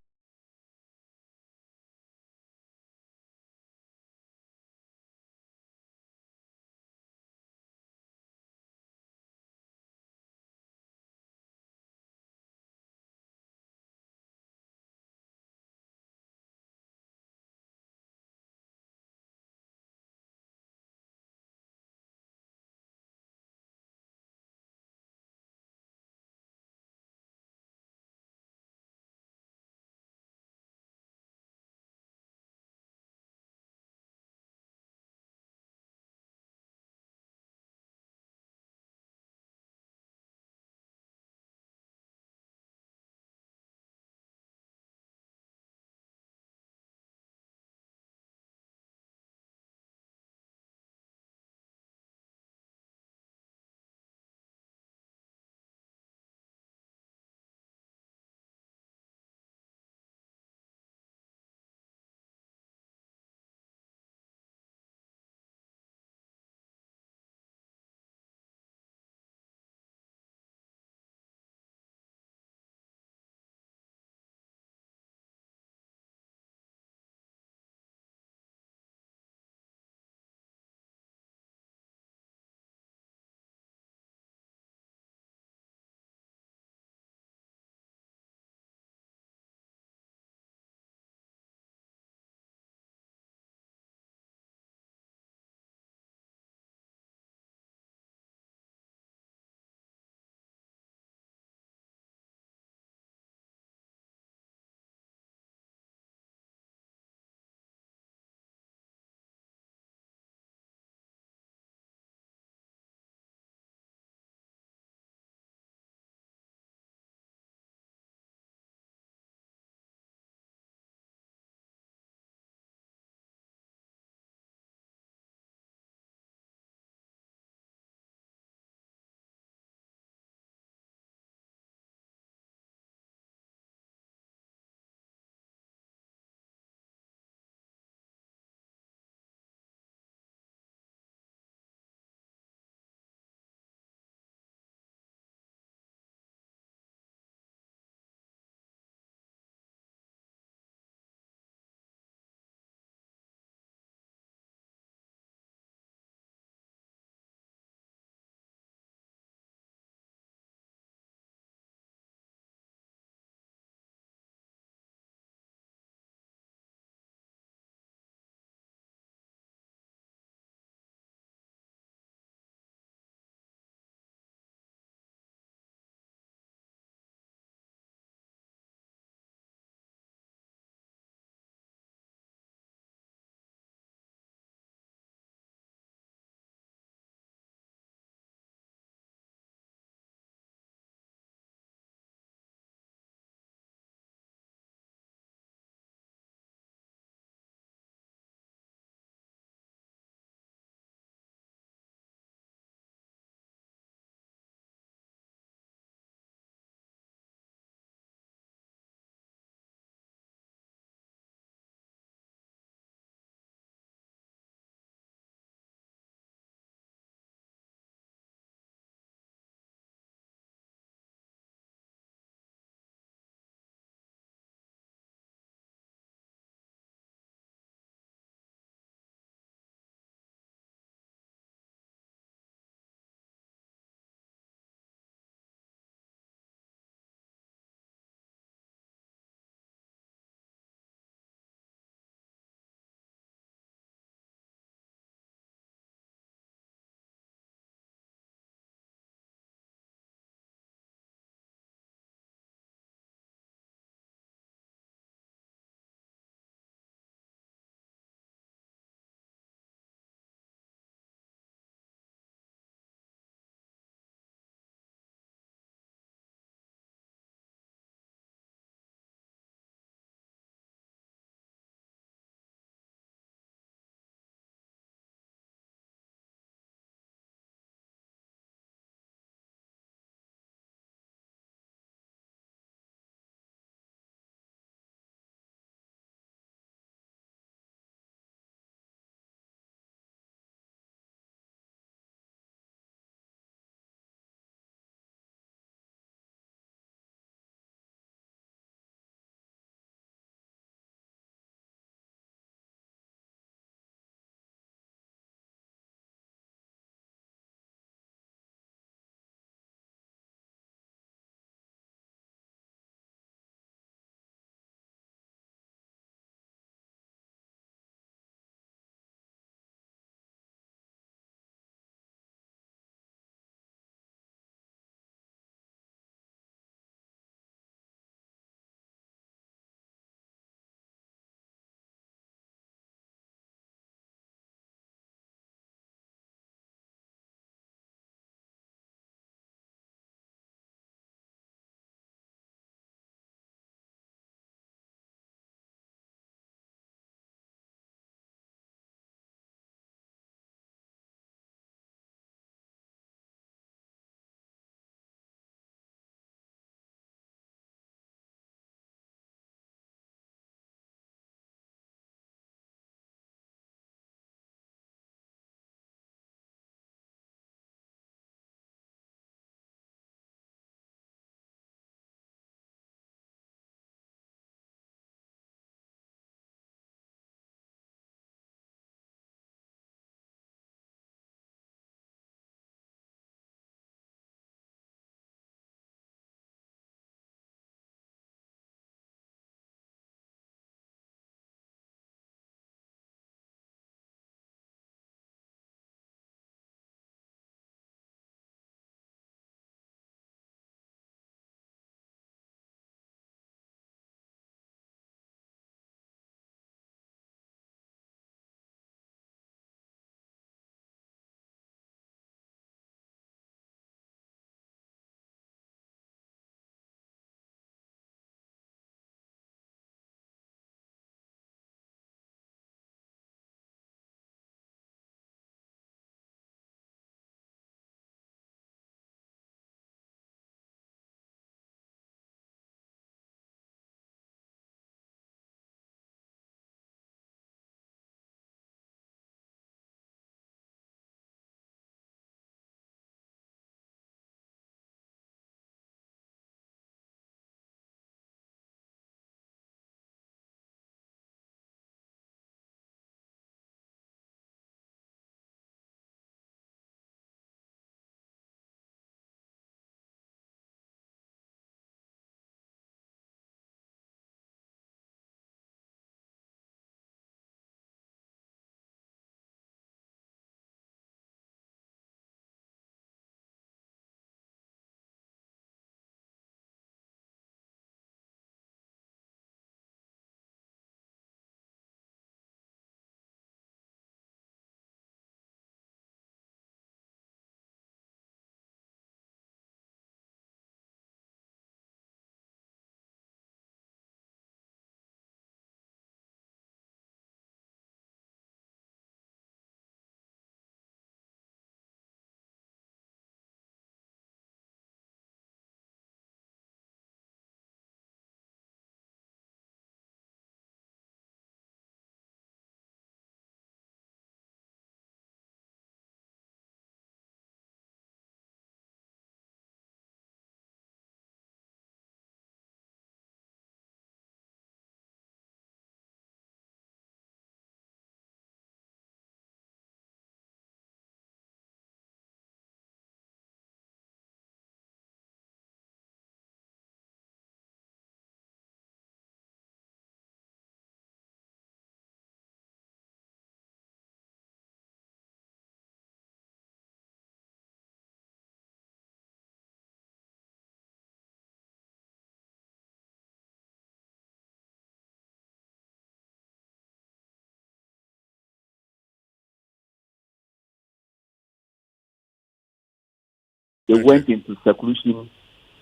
They went into seclusion.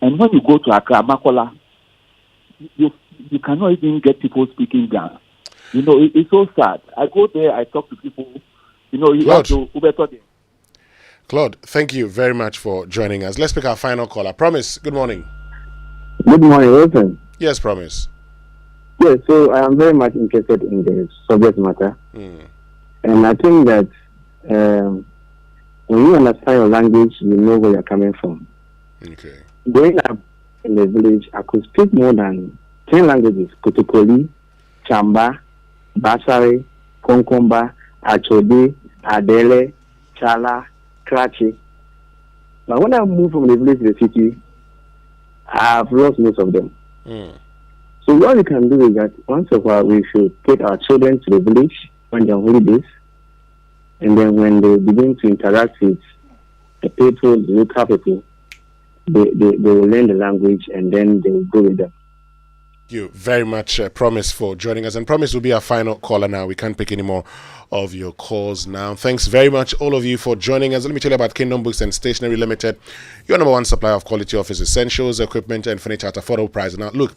And when you go to Accra, Makola, you cannot even get people speaking Ghana. You know, it's so sad. I go there, I talk to people. You know, you have to Claude, thank you very much for joining us. Let's pick our final caller. Promise, good morning. Good morning, Wilson. Yes, Promise. Yes, so I am very much interested in the subject matter. And I think that when you understand your language, you know where you're coming from. Okay. Growing up in the village, I could speak more than 10 languages. Kotokoli, Chamba, Basari, Konkomba, Achode, Adele, Chala, Krachi. But when I moved from the village to the city, I've lost most of them. So what we can do is that once in a while we should take our children to the village when they're on holidays, and then when they begin to interact with the people, the local people, they will learn the language and then they will go with them. Thank you very much, Promise, for joining us. And Promise will be our final caller now. We can't pick any more of your calls now. Thanks very much, all of you, for joining us. Let me tell you about Kingdom Books and Stationery Limited, your number one supplier of quality office essentials, equipment, and furniture at affordable price. Now, look,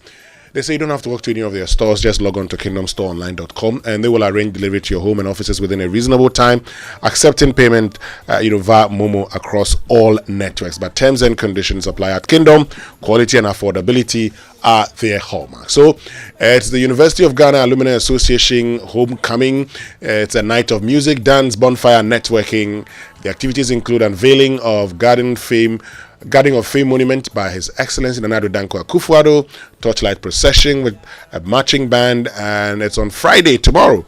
they say you don't have to walk to any of their stores. Just log on to kingdomstoreonline.com and they will arrange delivery to your home and offices within a reasonable time, accepting payment via Momo across all networks. But terms and conditions apply at Kingdom. Quality and affordability are their hallmark. So it's the University of Ghana Alumni Association homecoming. It's a night of music, dance, bonfire, networking. The activities include unveiling of Garden of Fame monument by His Excellency Nana Addo Dankwa Akufo-Addo, torchlight procession with a marching band, and it's on Friday, tomorrow,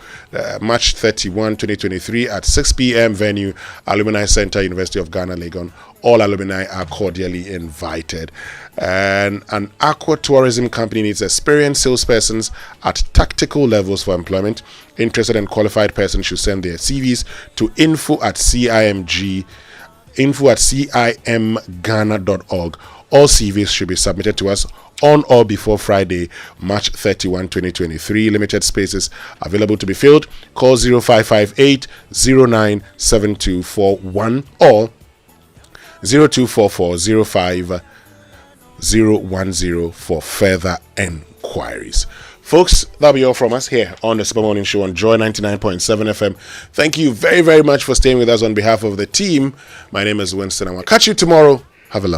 March 31, 2023 at 6 p.m. venue, Alumni Center, University of Ghana, Legon. All alumni are cordially invited. And an aqua tourism company needs experienced salespersons at tactical levels for employment. Interested and qualified persons should send their CVs to info@cimghana.org. All CVs should be submitted to us on or before Friday, March 31, 2023. Limited spaces available to be filled. Call 0558 097241 or 0244 05 010 for further enquiries. Folks, that'll be all from us here on the Super Morning Show on Joy 99.7 FM. Thank you very, very much for staying with us on behalf of the team. My name is Winston. I will catch you tomorrow. Have a lovely